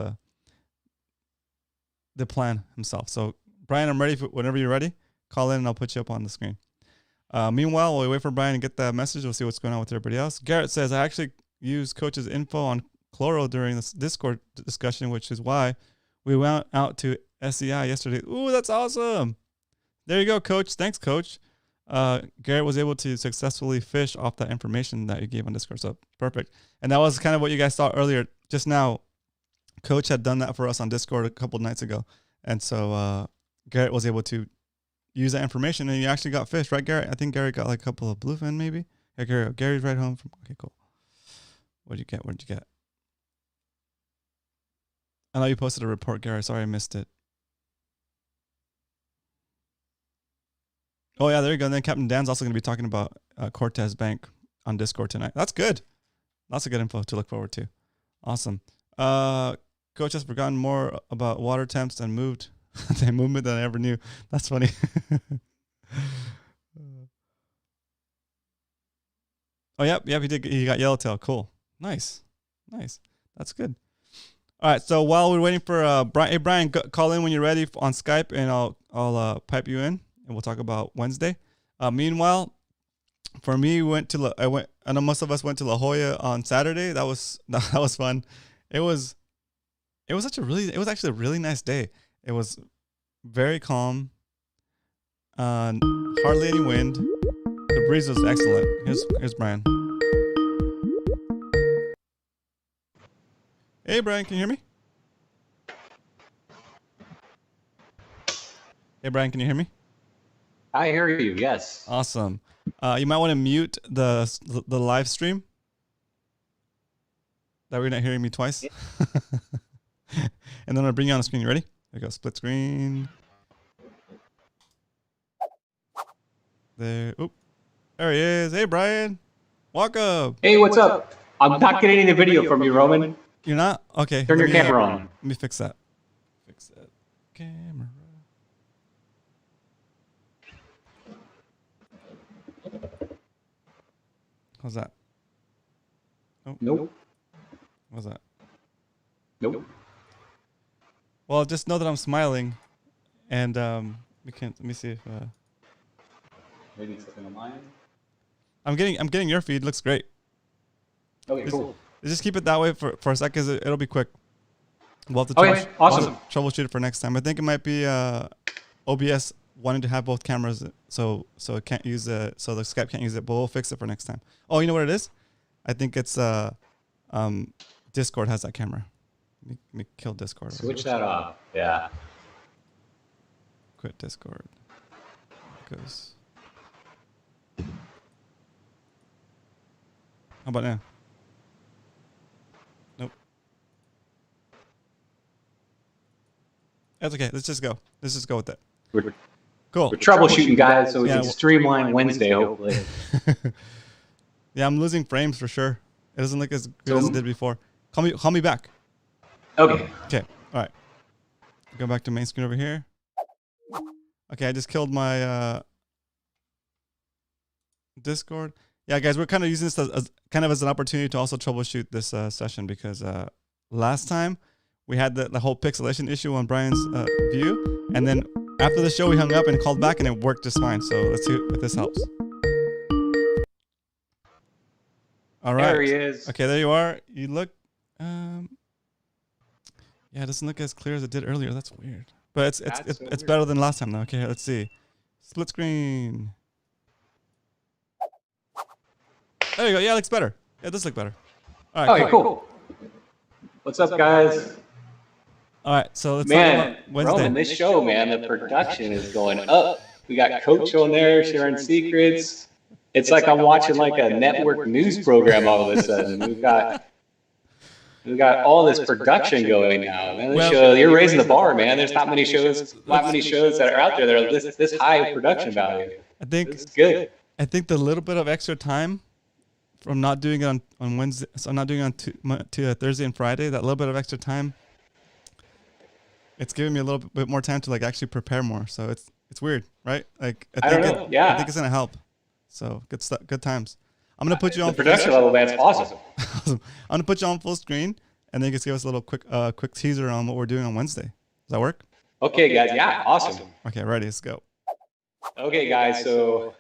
the plan himself. So Brian, I'm ready for whenever you're ready. Call in and I'll put you up on the screen. Meanwhile, while we wait for Brian to get that message, we'll see what's going on with everybody else. Garrett says, I actually used Coach's info on Chloro during this Discord discussion, which is why we went out to SEI yesterday. Ooh, that's awesome. There you go, Coach. Thanks, Coach. Garrett was able to successfully fish off that information that you gave on Discord. So perfect. And that was kind of what you guys saw earlier. Just now, Coach had done that for us on Discord a couple nights ago. And so Garrett was able to use that information, and you actually got fish, right, Garrett? I think Garrett got like a couple of bluefin, maybe. Yeah, Gary's right home from. Okay, cool. What'd you get? I know you posted a report, Gary. Sorry I missed it. Oh yeah, there you go. And then Captain Dan's also going to be talking about Cortez Bank on Discord tonight. That's good. Lots of good info to look forward to. Awesome. Coach has forgotten more about water temps and movement than I ever knew. That's funny. Oh, yep, he did. He got yellowtail. Cool. Nice. That's good. All right, so while we're waiting for Brian, hey, Brian, call in when you're ready on Skype, and I'll pipe you in, and we'll talk about Wednesday. Meanwhile, for me, I know most of us went to La Jolla on Saturday. That was fun. It was actually a really nice day. It was very calm, hardly any wind. The breeze was excellent. Here's Brian. Hey, Brian, can you hear me? Hey, Brian, can you hear me? I hear you, yes. Awesome. You might want to mute the live stream. That way you're not hearing me twice. And then I'll bring you on the screen. You ready? There we go. Split screen. There. Oop. There he is. Hey, Brian. Welcome. Hey, what's up? I'm not getting any video from you, Roman. You're not? Okay. Turn your camera on. Let me fix that. Camera. How's that? Nope. What's that? Nope. Well, just know that I'm smiling, and let me see if Maybe something on mine. I'm getting your feed. Looks great. Okay, cool. Just keep it that way for a second. It'll be quick. We'll have to awesome. Troubleshoot it for next time. I think it might be OBS wanting to have both cameras, so it can't use it. So the Skype can't use it, but we'll fix it for next time. Oh, you know what it is? I think it's Discord has that camera. Let me kill Discord. Switch that off. Yeah. Quit Discord. Because. How about now? Nope. That's okay. Let's just go with it. Cool. We're troubleshooting, guys, so we can streamline Wednesday, hopefully. Yeah, I'm losing frames for sure. It doesn't look as good as it did before. Call me back. Okay. Okay. All right. Go back to main screen over here. Okay, I just killed my Discord. Yeah, guys, we're kind of using this as an opportunity to also troubleshoot this session, because last time we had the whole pixelation issue on Brian's view, and then after the show we hung up and called back and it worked just fine. So let's see if this helps. All right. There he is. Okay, there you are. You look. Yeah, it doesn't look as clear as it did earlier. That's weird. But it's better than last time though. Okay, let's see. Split screen. There you go. Yeah, it looks better. Yeah, it does look better. All right. Okay, cool. What's up, guys? All right, so let's Man, talk about Wednesday. Roman, this show, man, the production is going up. We got Coach on there sharing secrets. It's like I'm watching like a network news program all of a sudden. We've got all this production going now, man. This show, you're raising the bar, man. There's not many shows that are out there that are this high production value. I think It's good. I think the little bit of extra time from not doing it on Wednesday, so not doing it on Thursday and Friday, that little bit of extra time, it's giving me a little bit more time to like actually prepare more. So it's weird, right? Like I don't know. Yeah. I think it's gonna help. So good stuff, good times. I'm gonna put you on the production level, man. It's awesome. Awesome. I'm gonna put you on full screen, and then you can give us a little quick teaser on what we're doing on Wednesday. Does that work? Okay, guys. Yeah, awesome. Okay, ready. Let's go. Okay, guys. So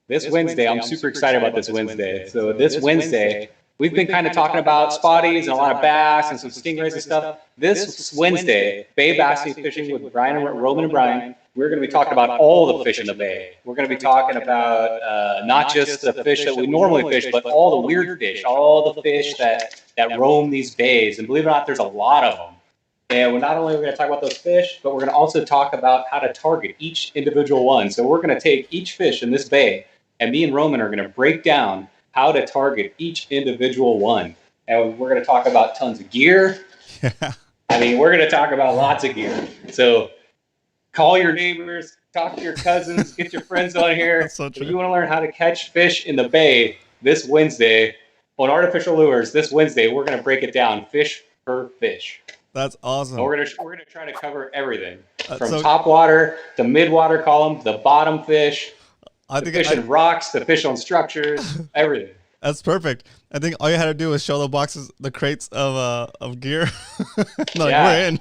this Wednesday, I'm super excited about this Wednesday. So this Wednesday, we've been kind of talking about spotties and a lot of bass and some stingrays and stuff. This Wednesday, bay bass fishing with Roman and Brian. We're going to be talking about all the fish in the bay. We're going to be talking about not just the fish that we normally fish, but all the weird fish, all the fish that roam these bays. And believe it or not, there's a lot of them. And we're not only going to talk about those fish, but we're going to also talk about how to target each individual one. So we're going to take each fish in this bay, and me and Roman are going to break down how to target each individual one. And we're going to talk about tons of gear. Yeah. I mean, we're going to talk about lots of gear. So call your neighbors, talk to your cousins, get your friends on here. That's so true. If you want to learn how to catch fish in the bay this Wednesday on artificial lures, this Wednesday, we're going to break it down fish per fish. That's awesome. And we're gonna try to cover everything from so top water to mid water column, the bottom fish, the fish in rocks, the fish on structures, everything. That's perfect. I think all you had to do was show the boxes, the crates of gear. Like, we're in.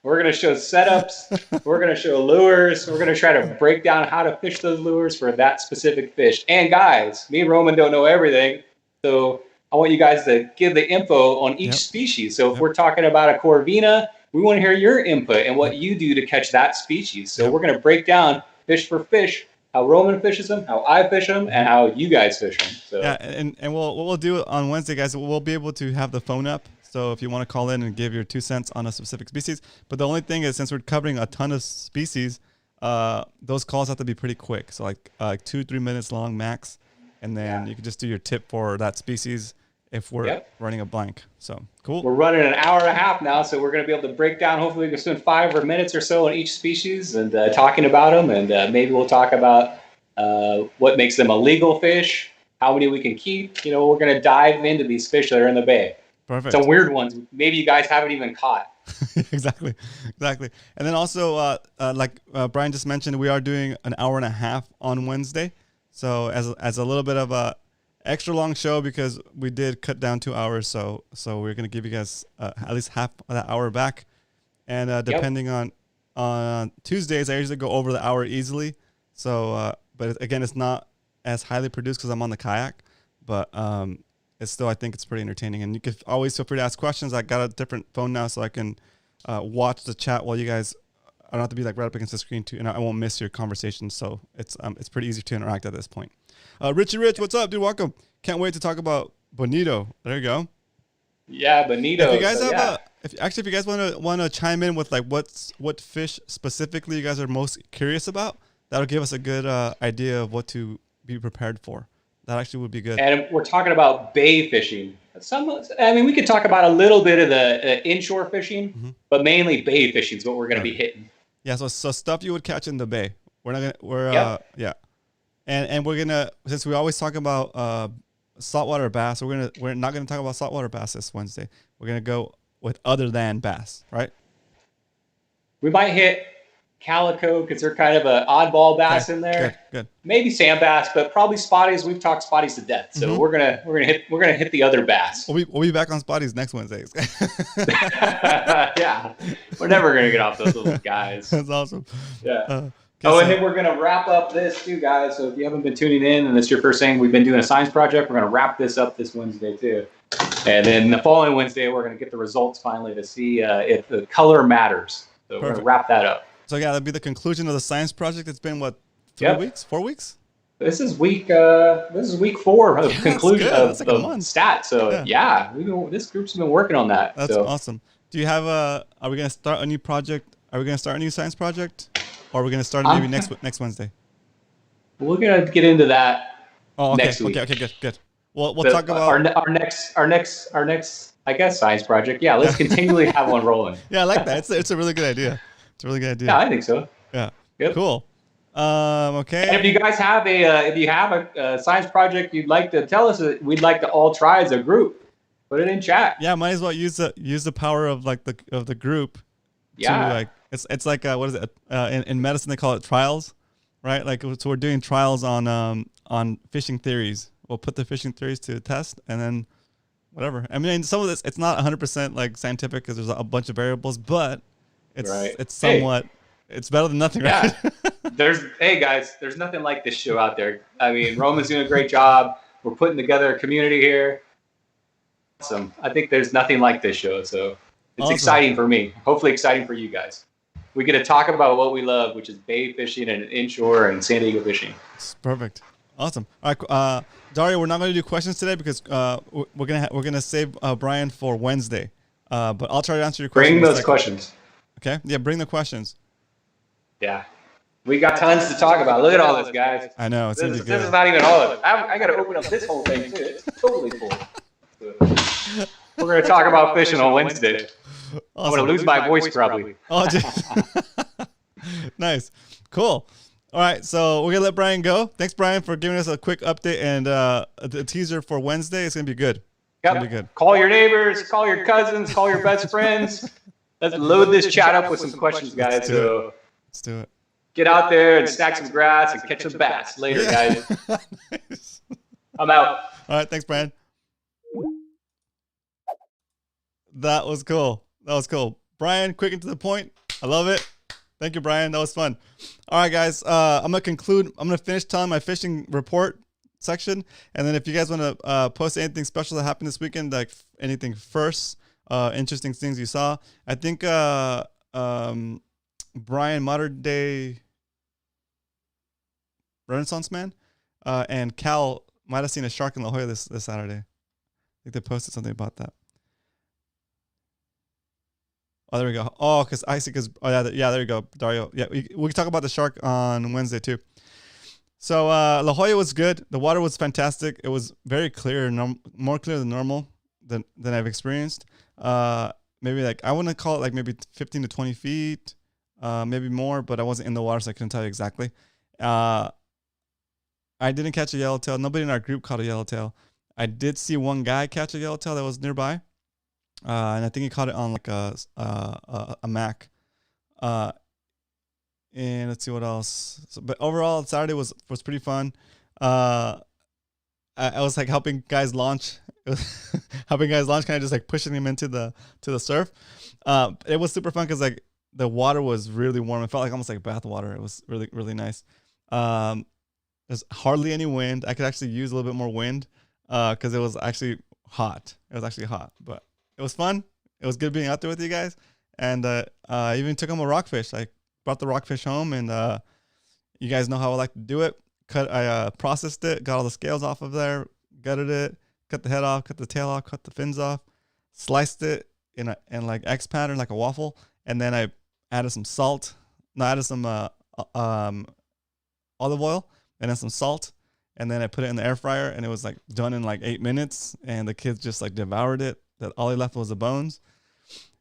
We're going to show setups. We're going to show lures. We're going to try to break down how to fish those lures for that specific fish. And guys, me and Roman don't know everything. So I want you guys to give the info on each species. So if we're talking about a Corvina, we want to hear your input and what you do to catch that species. So we're going to break down fish for fish, how Roman fishes them, how I fish them, and how you guys fish them. So. Yeah, and what we'll do on Wednesday, guys, we'll be able to have the phone up. So if you want to call in and give your 2 cents on a specific species. But the only thing is, since we're covering a ton of species, those calls have to be pretty quick. So like 2-3 minutes long max. And then you can just do your tip for that species if we're running a blank. So cool. We're running an hour and a half now, so we're going to be able to break down. Hopefully we can spend 5 minutes or so on each species and talking about them. And maybe we'll talk about what makes them a legal fish, how many we can keep. You know, we're going to dive into these fish that are in the bay. Perfect. Some weird ones maybe you guys haven't even caught. Exactly. And then also, like Brian just mentioned, we are doing an hour and a half on Wednesday. So as a little bit of a extra long show, because we did cut down 2 hours. So we're going to give you guys at least half of that hour back. And depending on Tuesdays, I usually go over the hour easily. So, but again, it's not as highly produced because I'm on the kayak. But it's still, I think it's pretty entertaining. And you can always feel free to ask questions. I got a different phone now, so I can watch the chat while you guys, I don't have to be like right up against the screen too, and I won't miss your conversation. So it's pretty easy to interact at this point. Richie Rich, what's up, dude? Welcome. Can't wait to talk about Bonito. There you go. Yeah, Bonito. If you guys if you guys want to chime in with like what fish specifically you guys are most curious about, that'll give us a good idea of what to be prepared for. That actually would be good. And we're talking about bay fishing. We could talk about a little bit of the inshore fishing, but mainly bay fishing is what we're going to be hitting. Yeah, so stuff you would catch in the bay. And we're gonna, since we always talk about saltwater bass, we're not gonna talk about saltwater bass this Wednesday. We're gonna go with other than bass, right? We might hit calico because they're kind of an oddball bass in there. Good. Maybe sand bass, but probably spotties. We've talked spotties to death, so we're gonna hit the other bass. We'll be back on spotties next Wednesday. Yeah, we're never gonna get off those little guys. That's awesome. Yeah. And then we're going to wrap up this too, guys. So if you haven't been tuning in and it's your first thing, we've been doing a science project. We're going to wrap this up this Wednesday too. And then the following Wednesday, we're going to get the results finally to see if the color matters. So we're going to wrap that up. So yeah, that'll be the conclusion of the science project. It's been what, 4 weeks? This is week 4 of conclusion that's of, like a month. stat. So this group's been working on that. That's awesome. Do you have are we gonna start a new project? Are we gonna start a new science project? Or are we gonna start maybe next Wednesday? We're gonna get into that next week. Okay, good. We'll talk about our next I guess science project. Yeah, let's continually have one rolling. Yeah, I like that. It's a really good idea. It's a really good idea. Yeah, I think so. Yeah. Yep. Cool. Okay. And if you guys have a science project you'd like to tell us, we'd like to all try as a group. Put it in chat. Yeah, might as well use the power of like the group. Yeah. To, like it's like what is it? In medicine they call it trials, right? Like so we're doing trials on fishing theories. We'll put the fishing theories to the test, and then whatever. I mean, some of this it's not 100% like scientific because there's a bunch of variables, but it's somewhat. It's better than nothing, right? Yeah. Hey guys, there's nothing like this show out there. I mean, Roman's doing a great job. We're putting together a community here. Awesome. I think there's nothing like this show, so it's exciting for me. Hopefully exciting for you guys. We get to talk about what we love, which is bay fishing and inshore and San Diego fishing. It's perfect. Awesome. All right, Dario, we're not going to do questions today because we're gonna save Brian for Wednesday. But I'll try to answer your questions. Bring those questions. Okay. Yeah, bring the questions. Yeah. We got tons to talk about. Look at all this, guys. I know. This is not even all of it. I got to open up this whole thing, too. It's totally full. We're going to talk about fishing on Wednesday. Awesome. I'm going to lose my voice probably. Oh, nice. Cool. All right. So we're going to let Brian go. Thanks, Brian, for giving us a quick update and the teaser for Wednesday. It's going to be good. Yep. Be good. Call your neighbors, call your cousins, call your best friends. Let's load this chat up with some questions, guys. Let's do it. Get out there and stack some grass and catch some bass later, guys. Nice. I'm out. All right. Thanks, Brian. That was cool. Brian, quick and to the point. I love it. Thank you, Brian. That was fun. All right, guys. I'm going to finish telling my fishing report section. And then if you guys want to post anything special that happened this weekend, like anything first, interesting things you saw. I think Brian, modern day Renaissance man, and Cal might have seen a shark in La Jolla this Saturday. I think they posted something about that. Oh, there we go. Oh, because there you go, Dario. Yeah, we can talk about the shark on Wednesday too. So La Jolla was good. The water was fantastic. It was very clear, more clear than normal than I've experienced. Maybe like I wouldn't call it like maybe 15 to 20 feet, maybe more, but I wasn't in the water, so I couldn't tell you exactly. I didn't catch a yellowtail. Nobody in our group caught a yellowtail. I did see one guy catch a yellowtail that was nearby, and I think he caught it on like a Mac. And let's see what else. But overall, Saturday was pretty fun. I was like helping guys launch, kind of just like pushing them into the surf. It was super fun because like the water was really warm. It felt like almost like bath water. It was really, really nice. There's hardly any wind. I could actually use a little bit more wind because it was actually hot. It was actually hot, but it was fun. It was good being out there with you guys. And I even took home a rockfish. I brought the rockfish home, and you guys know how I like to do it. I processed it, got all the scales off of there, gutted it, cut the head off, cut the tail off, cut the fins off, sliced it in like X pattern, like a waffle, and then I added some salt. No, I added some olive oil and then some salt, and then I put it in the air fryer, and it was like done in like 8 minutes, and the kids just like devoured it. That all they left was the bones.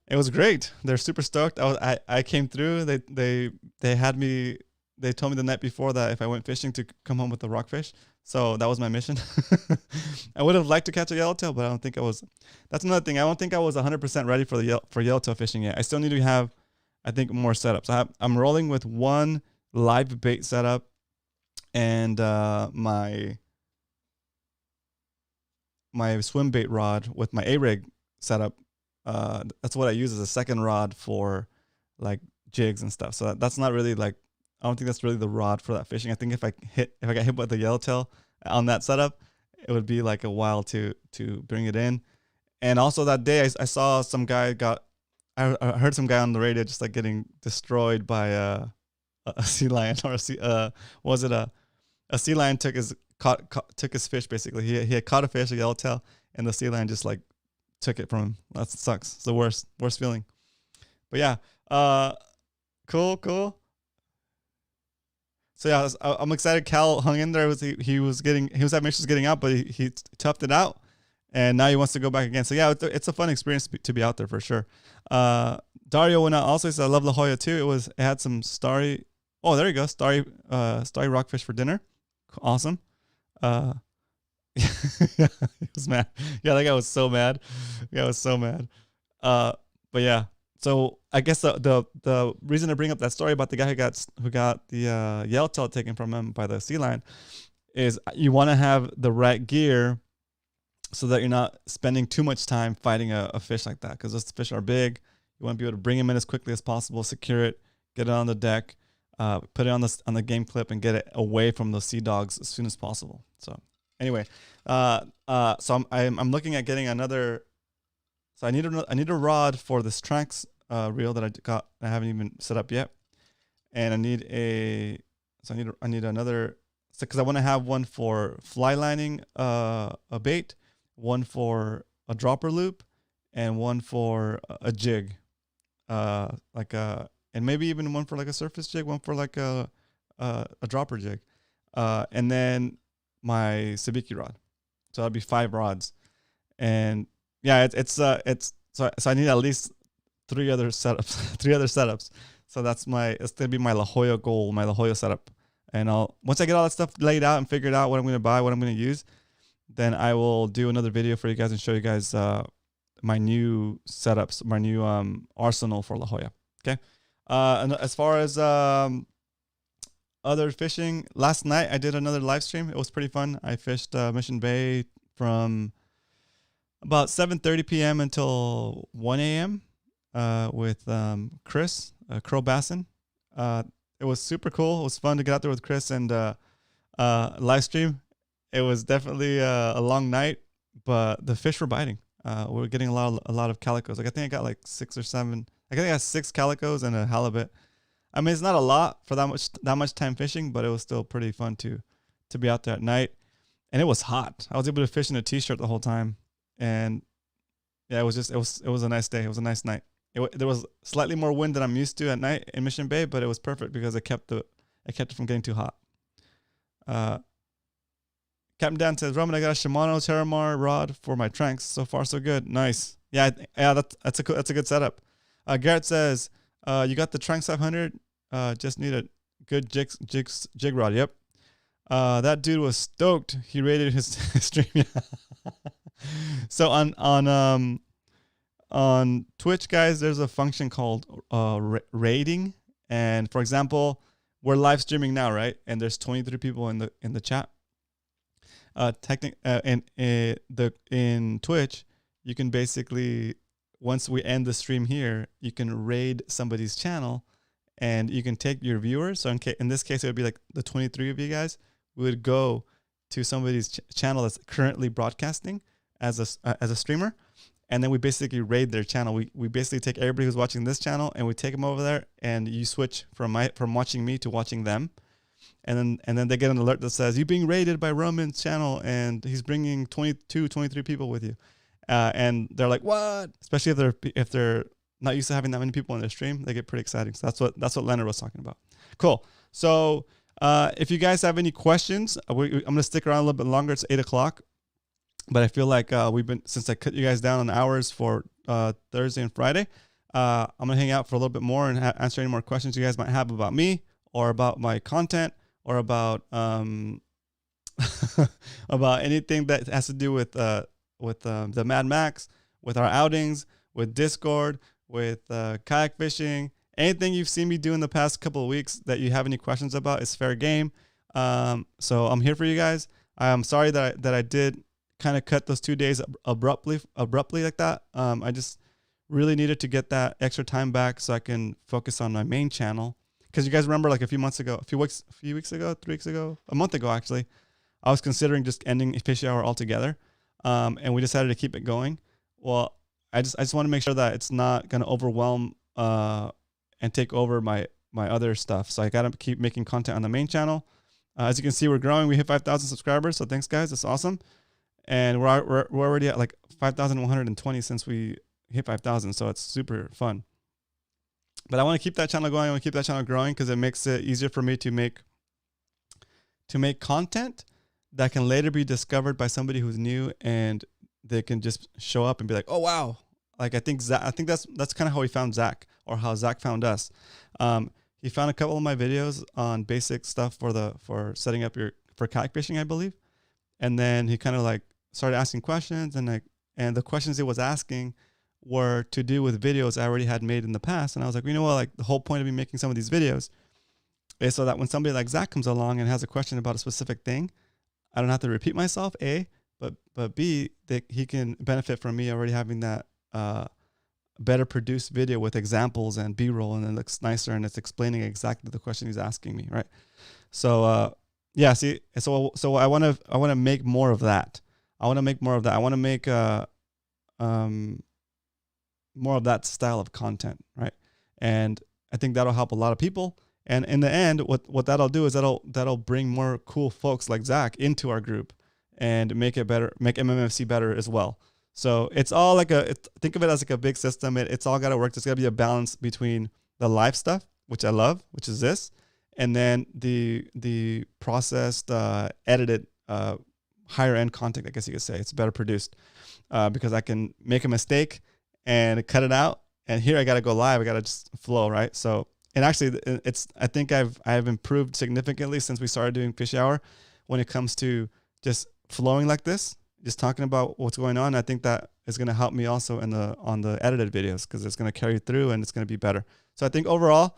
It was great. They're super stoked. I came through. They had me. They told me the night before that if I went fishing to come home with the rockfish. So that was my mission. I would have liked to catch a yellowtail, but I don't think I was. That's another thing. I don't think I was 100% ready for yellowtail fishing yet. I still need to have, I think, more setups. I'm rolling with one live bait setup, and my swim bait rod with my A-rig setup. That's what I use as a second rod for like jigs and stuff. So that's not really like, I don't think that's really the rod for that fishing. I think if I got hit by the yellowtail on that setup, it would be like a while to bring it in. And also that day I saw some guy I heard some guy on the radio just like getting destroyed by a sea lion or a sea lion took his fish basically. He had caught a fish, a yellowtail, and the sea lion just like took it from him. That sucks. It's the worst feeling. But yeah, cool. So yeah, I'm excited. Cal hung in there. He was having issues getting out, but he toughed it out, and now he wants to go back again. So yeah, it's a fun experience to be out there for sure. Dario went out also. He said, I love La Jolla too. It had some starry. Oh, there you go, starry rockfish for dinner. Awesome. Yeah, he was mad. Yeah, that guy was so mad. But yeah. So I guess the reason to bring up that story about the guy who got the yellowtail taken from him by the sea lion is you want to have the right gear so that you're not spending too much time fighting a fish like that, because those fish are big. You want to be able to bring him in as quickly as possible, secure it, get it on the deck, put it on the game clip, and get it away from those sea dogs as soon as possible. So anyway, so I'm looking at getting another. So I need a rod for this Tranx reel that I haven't even set up yet, and I need another, because I want to have one for fly lining a bait, one for a dropper loop, and one for a jig, and maybe even one for like a surface jig, one for like a dropper jig, and then my sabiki rod. So that'll be 5 rods, and yeah, so I need at least 3 other setups. So it's gonna be my La Jolla goal, my La Jolla setup. And once I get all that stuff laid out and figured out what I'm gonna buy, what I'm gonna use, then I will do another video for you guys and show you guys my new setups, my new arsenal for La Jolla. Okay. And as far as other fishing, last night I did another live stream. It was pretty fun. I fished Mission Bay from about 7:30 p.m. until 1 a.m. With Chris Crow Bassin. It was super cool. It was fun to get out there with Chris and live stream. It was definitely a long night, but the fish were biting. We were getting a lot of calicos. Like I think I got like 6 or 7. I think I got 6 calicos and a halibut. I mean, it's not a lot for that much time fishing, but it was still pretty fun to be out there at night. And it was hot. I was able to fish in a t-shirt the whole time. And yeah, it was a nice day. It was a nice night. There was slightly more wind than I'm used to at night in Mission Bay, but it was perfect because it kept it from getting too hot. Captain Dan says, Roman, I got a Shimano Terramar rod for my Tranx. So far, so good. Nice. Yeah, that's a good setup. Garrett says, you got the Tranx 500. Just need a good jig rod. Yep. That dude was stoked. He rated his stream. So on Twitch, guys, there's a function called rating. And for example, we're live streaming now, right? And there's 23 people in the chat. In Twitch, you can basically, once we end the stream here, you can raid somebody's channel, and you can take your viewers. So in this case, it would be like the 23 of you guys. We would go to somebody's channel that's currently broadcasting as a streamer, and then we basically raid their channel. We basically take everybody who's watching this channel and we take them over there, and you switch from watching me to watching them, and then they get an alert that says you're being raided by Roman's channel, and he's bringing 23 people with you, and they're like, what? Especially if they're not used to having that many people on their stream, they get pretty exciting. So that's what Leonard was talking about. Cool. So if you guys have any questions, I'm gonna stick around a little bit longer. It's 8 o'clock. But I feel like since I cut you guys down on hours for Thursday and Friday, I'm going to hang out for a little bit more and answer any more questions you guys might have about me or about my content or about about anything that has to do with the Mad Max, with our outings, with Discord, with kayak fishing. Anything you've seen me do in the past couple of weeks that you have any questions about is fair game. So I'm here for you guys. I'm sorry that I did kind of cut those 2 days abruptly like that. I just really needed to get that extra time back so I can focus on my main channel. Because you guys remember, like a few weeks ago, 3 weeks ago, a month ago actually, I was considering just ending Fishy Hour altogether, and we decided to keep it going. Well, I just want to make sure that it's not going to overwhelm and take over my other stuff. So I got to keep making content on the main channel. As you can see, we're growing. We hit 5,000 subscribers. So thanks, guys. That's awesome. And we're already at like 5,120 since we hit 5,000. So it's super fun. But I want to keep that channel going. I want to keep that channel growing because it makes it easier for me to make content that can later be discovered by somebody who's new, and they can just show up and be like, oh wow. Like I think that's kind of how we found Zach, or how Zach found us. He found a couple of my videos on basic stuff for setting up for kayak fishing, I believe. And then he kind of like started asking questions, and the questions he was asking were to do with videos I already had made in the past. And I was like, you know what, like the whole point of me making some of these videos is so that when somebody like Zach comes along and has a question about a specific thing, I don't have to repeat myself, A, but B, that he can benefit from me already having that better produced video with examples and B-roll, and it looks nicer and it's explaining exactly the question he's asking me, right? So yeah, see, so I want to make more of that. I want to make more of that. I want to make more of that style of content, right? And I think that'll help a lot of people. And in the end, what that'll do is that'll bring more cool folks like Zach into our group and make it better, make MMFC better as well. So it's all like think of it as like a big system. It's all got to work. There's got to be a balance between the live stuff, which I love, which is this, and then the processed, edited, higher end content, I guess you could say. It's better produced because I can make a mistake and cut it out. And here I got to go live. I got to just flow, right? So, and actually I think I've improved significantly since we started doing Fish Hour when it comes to just flowing like this, just talking about what's going on. I think that is going to help me also on the edited videos, because it's going to carry through and it's going to be better. So I think overall,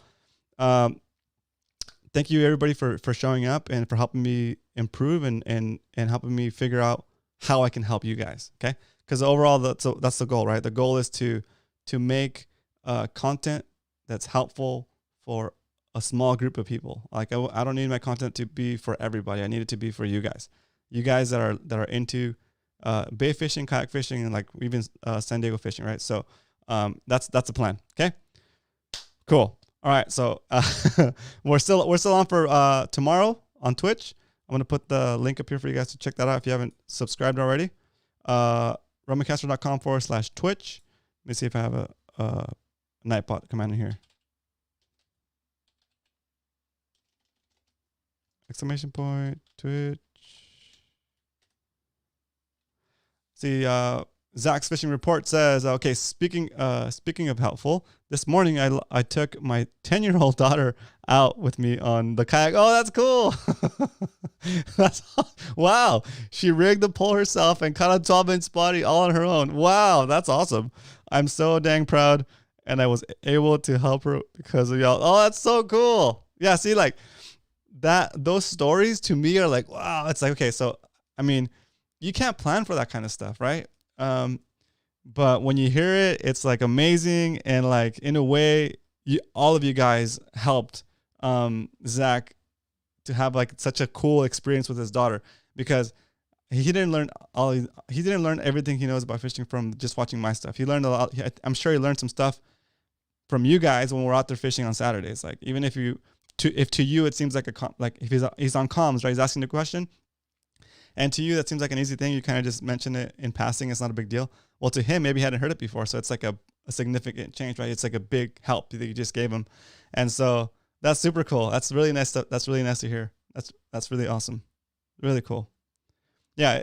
thank you everybody for showing up and for helping me improve and helping me figure out how I can help you guys. Okay. Because overall, that's the goal, right? The goal is to make content that's helpful for a small group of people. Like I don't need my content to be for everybody. I need it to be for you guys that are into bay fishing, kayak fishing, and like even San Diego fishing, right? So that's the plan. Okay, cool. All right, so we're still on for tomorrow on Twitch. I'm gonna put the link up here for you guys to check that out if you haven't subscribed already. RomanCastro.com/Twitch. Let me see if I have a Nightbot command in here. Exclamation point, Twitch. See, Zach's fishing report says, okay, speaking of helpful, this morning I took my 10-year-old daughter out with me on the kayak. Oh, that's cool. Wow. She rigged the pole herself and caught a 12-inch spotty all on her own. Wow, that's awesome. I'm so dang proud, and I was able to help her because of y'all. Oh, that's so cool. Yeah, see, like that, those stories to me are like, wow. It's like, okay, so I mean, you can't plan for that kind of stuff, right? But when you hear it, it's like amazing, and like in a way, all of you guys helped Zach to have like such a cool experience with his daughter, because he didn't learn everything he knows about fishing from just watching my stuff. He learned a lot. I'm sure he learned some stuff from you guys when we're out there fishing on Saturdays. Like even if to you it seems like like if he's on comms, right? He's asking the question. And to you, that seems like an easy thing. You kind of just mention it in passing. It's not a big deal. Well, to him, maybe he hadn't heard it before. So it's like a significant change, right? It's like a big help that you just gave him. And so that's super cool. That's really nice. That's really nice to hear. That's really awesome. Really cool. Yeah,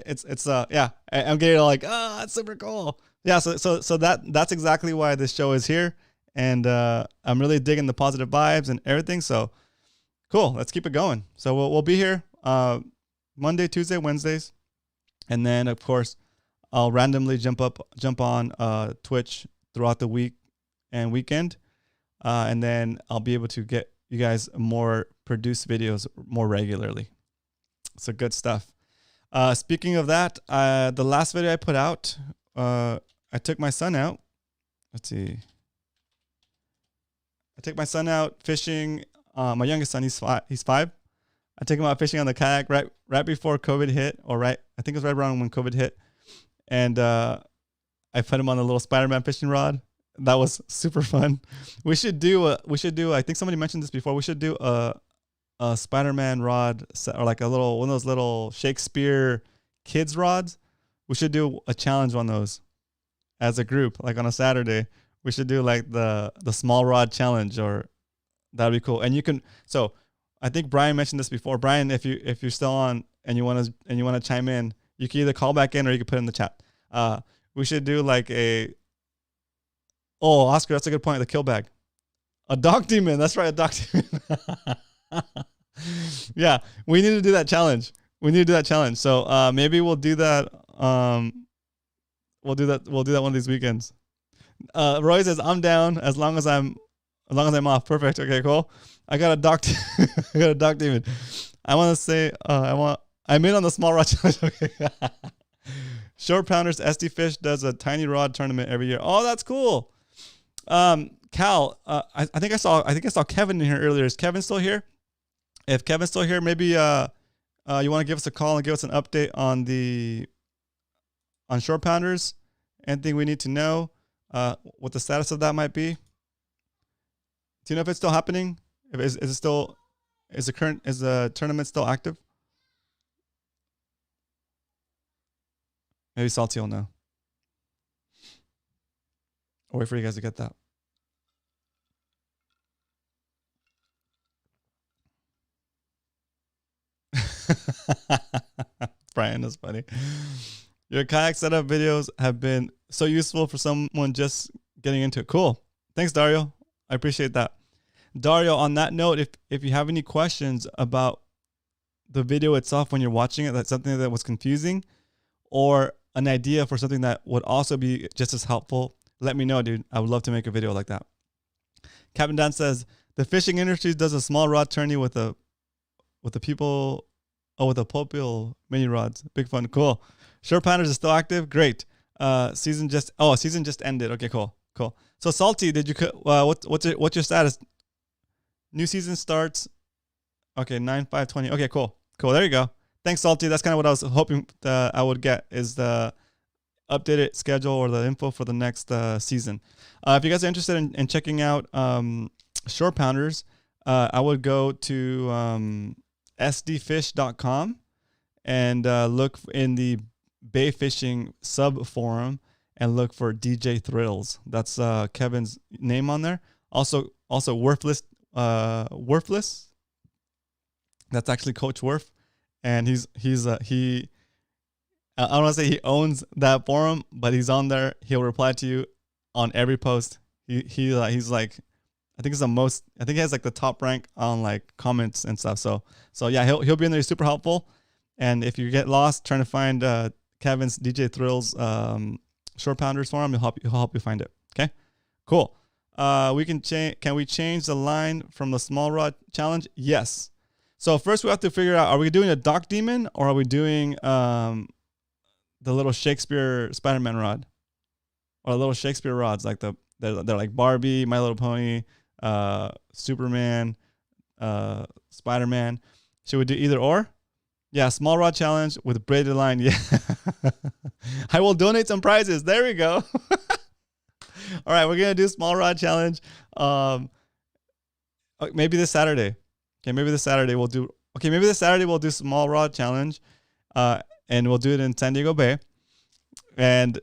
yeah, I'm getting all like, oh, that's super cool. Yeah, so that's exactly why this show is here. And I'm really digging the positive vibes and everything. So cool. Let's keep it going. So we'll be here Monday, Tuesday, Wednesdays, and then of course I'll randomly jump on Twitch throughout the week and weekend, and then I'll be able to get you guys more produced videos more regularly. So good stuff. Speaking of that, the last video I put out, I took my son out. Let's see. I took my son out fishing. My youngest son, he's 5. I took him out fishing on the kayak right before COVID hit, I think it was right around when COVID hit. And I put him on the little Spider-Man fishing rod. That was super fun. We should do, I think somebody mentioned this before, we should do a Spider-Man rod or like one of those little Shakespeare kids rods. We should do a challenge on those as a group, like on a Saturday. We should do like the small rod challenge, or that'd be cool. And you can. So I think Brian mentioned this before. Brian, if you're still on and you want to chime in, you can either call back in or you can put it in the chat. We should do like a. Oh, Oscar, that's a good point. The kill bag, a dock demon. That's right, a dock demon. Yeah, we need to do that challenge. So maybe we'll do that. We'll do that one of these weekends. Roy says I'm down as long as I'm off. Perfect. Okay, cool. I got a dock. I got a dock demon. I want to say I'm in on the small rod challenge. Okay. Short Pounders SD Fish does a tiny rod tournament every year. Oh, that's cool. Cal, I think I saw Kevin in here earlier. Is Kevin still here? If Kevin's still here, maybe you want to give us a call and give us an update on Short Pounders. Anything we need to know, what the status of that might be. Do you know if it's still happening? Is the tournament still active? Maybe Salty will know. I'll wait for you guys to get that. Brian, that's funny. Your kayak setup videos have been so useful for someone just getting into it. Cool. Thanks, Dario. I appreciate that. Dario, on that note, if you have any questions about the video itself when you're watching it, that's something that was confusing, or an idea for something that would also be just as helpful, let me know, dude. I would love to make a video like that. Captain Dan says, the fishing industry does a small rod tourney with the people, with the Popil mini rods. Big fun. Cool. Short Pounders is still active. Great. Season just ended. Okay, cool. So Salty, did you what's your status? New season starts. Okay, 9/5/20. Okay, cool. There you go. Thanks, Salty. That's kind of what I was hoping I would get, is the updated schedule or the info for the next season. If you guys are interested in checking out Short Pounders, I would go to sdfish.com and look in the Bay Fishing sub forum and look for DJ Thrills. That's Kevin's name on there. Also Worthless. That's actually Coach Werf, and I don't want to say he owns that forum, but he's on there. He'll reply to you on every post. He's like, I think he has like the top rank on like comments and stuff. So yeah, he'll be in there. He's super helpful. And if you get lost trying to find Kevin's DJ Thrills Short Pounders forum, he'll help you find it. Okay, cool. Can we change the line from the small rod challenge? Yes. So first we have to figure out, are we doing a dock demon or are we doing the little Shakespeare Spider-Man rod, or the little Shakespeare rods, like they're like Barbie, My Little Pony, Superman, Spider-Man. Should we do either or? Yeah, small rod challenge with braided line. Yeah. I will donate some prizes. There we go. All right, we're going to do small rod challenge. Maybe this Saturday. Maybe this Saturday we'll do small rod challenge. And we'll do it in San Diego Bay. And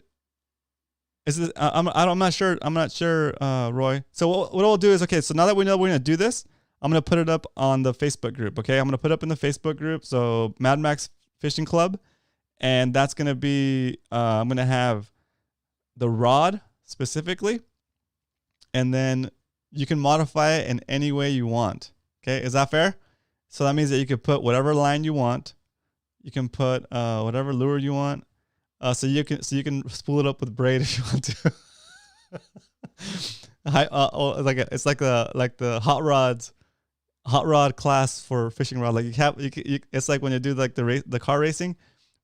I'm not sure, Roy. So what we'll do is, okay, so now that we know we're going to do this, I'm going to put it up on the Facebook group, okay? I'm going to put it up in the Facebook group, so Mad Max Fishing Club, and that's going to be, I'm going to have the rod specifically, and then you can modify it in any way you want, okay? Is that fair? So that means that you can put whatever line you want. You can put whatever lure you want. So you can spool it up with braid if you want to. It's like the hot rod class for fishing rod. Like it's like when you do like the car racing,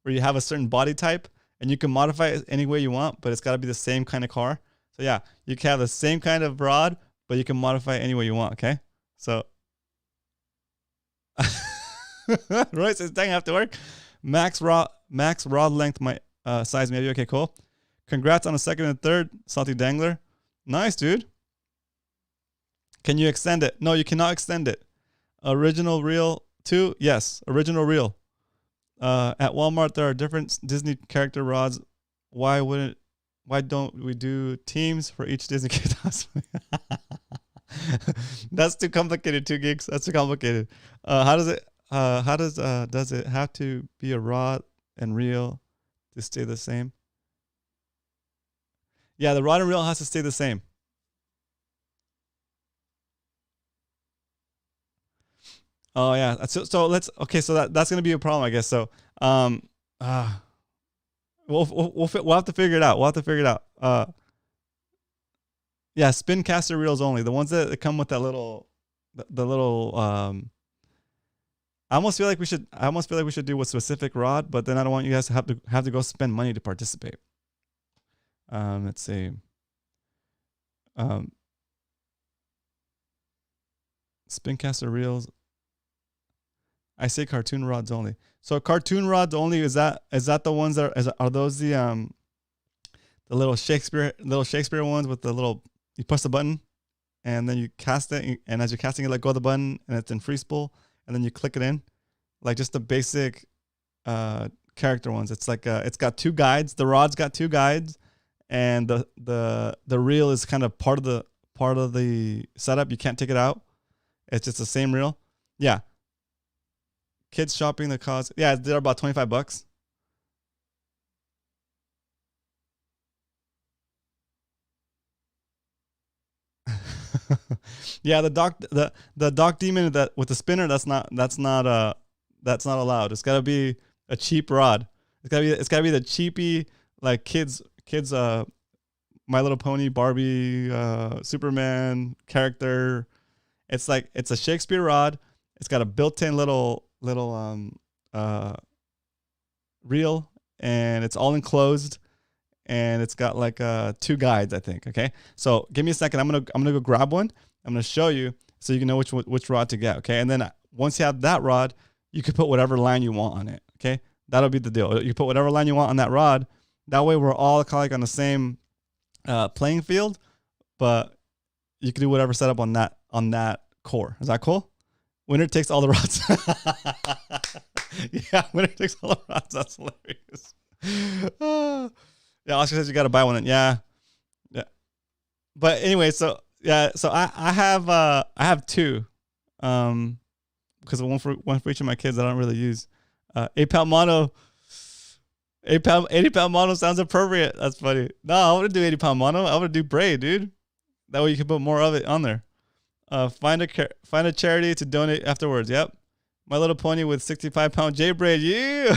where you have a certain body type and you can modify it any way you want, but it's got to be the same kind of car. So yeah, you can have the same kind of rod, but you can modify it any way you want. Okay, so Roy says, "Dang, I have to work." Max rod length, my size maybe. Okay, cool. Congrats on the second and third, Salty Dangler. Nice, dude. Can you extend it? No, you cannot extend it. Original reel 2? Yes, original reel. At Walmart, there are different Disney character rods. Why don't we do teams for each Disney character? That's too complicated, 2 gigs. That's too complicated. Does it have to be a rod and reel to stay the same? Yeah, the rod and reel has to stay the same. Oh yeah. So that's gonna be a problem, I guess. So we'll have to figure it out. Yeah, spin caster reels only. The ones that come with that little, I almost feel like we should do a specific rod, but then I don't want you guys to have to go spend money to participate. Let's see. Spin caster reels. I say cartoon rods only. So cartoon rods only, is that the ones are those the little Shakespeare ones with the little, you press the button and then you cast it, and as you're casting it, let go of the button and it's in free spool, and then you click it in, like just the basic character ones. It's like it's got 2 guides. The rod's got 2 guides, and the reel is kind of part of the setup. You can't take it out. It's just the same reel. Yeah. Kids shopping the cost. Yeah, they're about $25. Yeah, the dock demon that with the spinner, that's not allowed. It's gotta be a cheap rod. It's gotta be the cheapy, like kids My Little Pony, Barbie, Superman character. It's a Shakespeare rod. It's got a built-in little reel, and it's all enclosed, and it's got like 2 guides, I think. Okay, so give me a second. I'm gonna go grab one. I'm gonna show you so you can know which rod to get. Okay, and then once you have that rod, you can put whatever line you want on it. Okay, that'll be the deal. You put whatever line you want on that rod. That way, we're all kind of like on the same playing field, but you can do whatever setup on that core. Is that cool? Winner takes all the rods. Yeah, winner takes all the rods. That's hilarious. Yeah, Oscar says you got to buy one. Then. Yeah. But anyway, so I have 2, because one for each of my kids I don't really use. 8-pound mono. 80-pound mono sounds appropriate. That's funny. No, I want to do 80-pound mono. I want to do braid, dude. That way you can put more of it on there. Find a charity to donate afterwards. Yep. My Little Pony with 65-pound J braid. Yeah.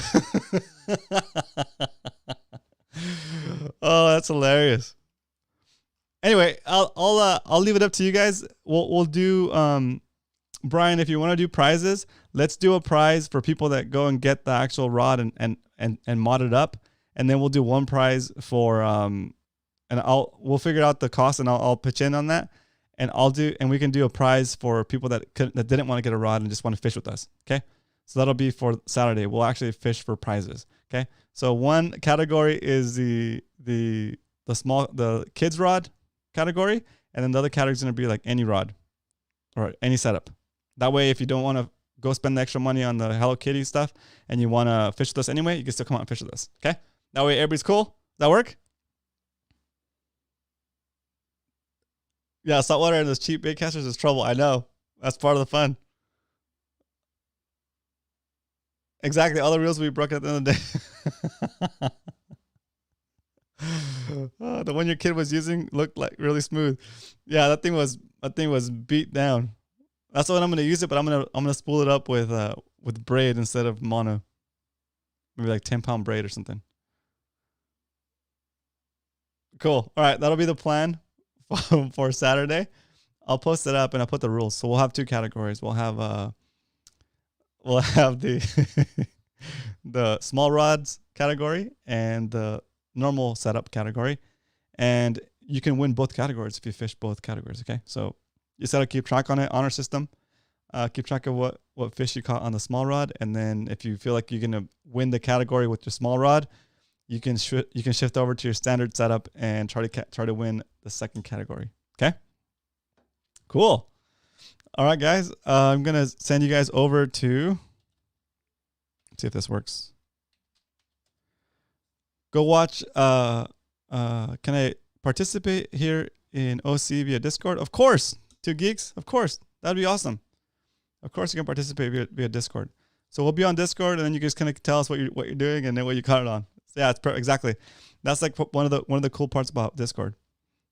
Oh, that's hilarious. Anyway, I'll leave it up to you guys. We'll do Brian, if you want to do prizes, let's do a prize for people that go and get the actual rod and mod it up, and then we'll do one prize for and we'll figure out the cost, and I'll pitch in on that. And we can do a prize for people that didn't want to get a rod and just want to fish with us. Okay, so that'll be for Saturday. We'll actually fish for prizes. Okay, so one category is the kids rod category, and then the other category is gonna be like any rod or any setup. That way, if you don't want to go spend the extra money on the Hello Kitty stuff and you want to fish with us anyway, you can still come out and fish with us. Okay, that way everybody's cool. Does that work? Yeah, saltwater and those cheap bait casters is trouble. I know. That's part of the fun. Exactly. All the reels will be broken at the end of the day. Oh, the one your kid was using looked like really smooth. Yeah, that thing was beat down. That's what I'm gonna use it, but I'm gonna spool it up with braid instead of mono. Maybe like 10-pound braid or something. Cool. All right, that'll be the plan for Saturday. I'll post it up and I'll put the rules. So we'll have 2 categories. We'll have the the small rods category and the normal setup category. And you can win both categories if you fish both categories. Okay. So you said to keep track on it on our system. Keep track of what fish you caught on the small rod. And then if you feel like you're going to win the category with your small rod, you can shift over to your standard setup and try to win the second category. Okay. Cool. All right, guys. I'm gonna send you guys over to. Let's see if this works. Go watch. Can I participate here in OC via Discord? Of course. 2 geeks. Of course. That'd be awesome. Of course, you can participate via Discord. So we'll be on Discord, and then you guys kind of tell us what you're doing and then what you caught it on. So yeah, it's exactly. That's like one of the cool parts about Discord.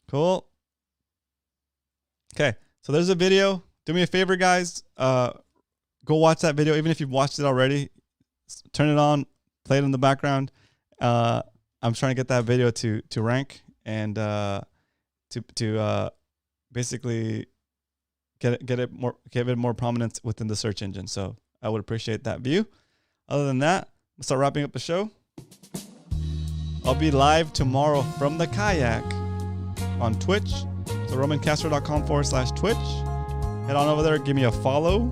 Cool. Okay, so there's a video. Do me a favor, guys. Go watch that video, even if you've watched it already. Turn it on, play it in the background. I'm trying to get that video to rank and to basically give it more prominence within the search engine. So I would appreciate that view. Other than that, we'll start wrapping up the show. I'll be live tomorrow from the kayak on Twitch. So romancastro.com/Twitch. Head on over there, give me a follow.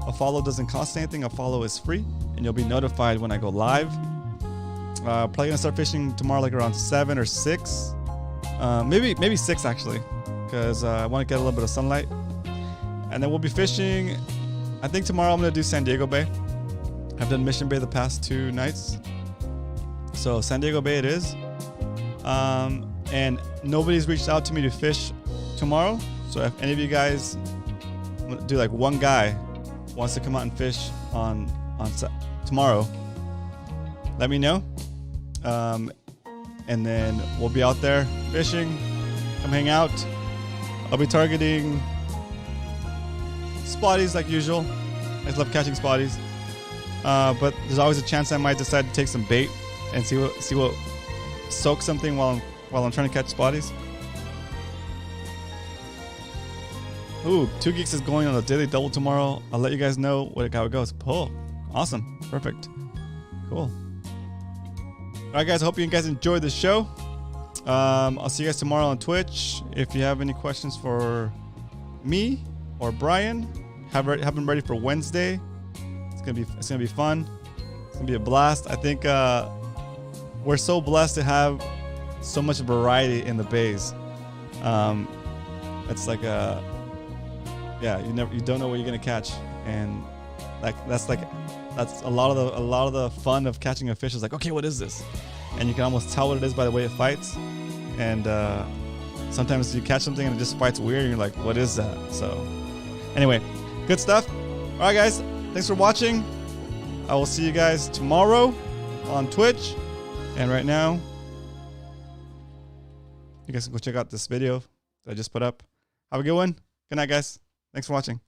A follow doesn't cost anything. A follow is free, and you'll be notified when I go live. Probably gonna start fishing tomorrow, like around 7 or 6, maybe 6 actually, because I want to get a little bit of sunlight. And then we'll be fishing. I think tomorrow I'm gonna do San Diego Bay. I've done Mission Bay the past 2 nights, so San Diego Bay it is. And nobody's reached out to me to fish tomorrow. So if any of you guys do, like one guy wants to come out and fish on tomorrow, let me know. And then we'll be out there fishing. Come hang out. I'll be targeting spotties like usual. I love catching spotties. But there's always a chance I might decide to take some bait and see what soak something while I'm trying to catch spotties. Ooh, 2 Geeks is going on a daily double tomorrow. I'll let you guys know how it goes. Oh, awesome. Perfect. Cool. All right, guys. I hope you guys enjoyed the show. I'll see you guys tomorrow on Twitch. If you have any questions for me or Brian, have them ready for Wednesday. It's gonna be fun. It's gonna be a blast. I think we're so blessed to have so much variety in the bays. It's like you don't know what you're gonna catch, and that's a lot of the fun of catching a fish is like, okay, what is this? And you can almost tell what it is by the way it fights. And sometimes you catch something and it just fights weird, and you're like, what is that? So anyway, good stuff. All right, guys, thanks for watching. I will see you guys tomorrow on Twitch. And right now, you guys can go check out this video that I just put up. Have a good one. Good night, guys. Thanks for watching.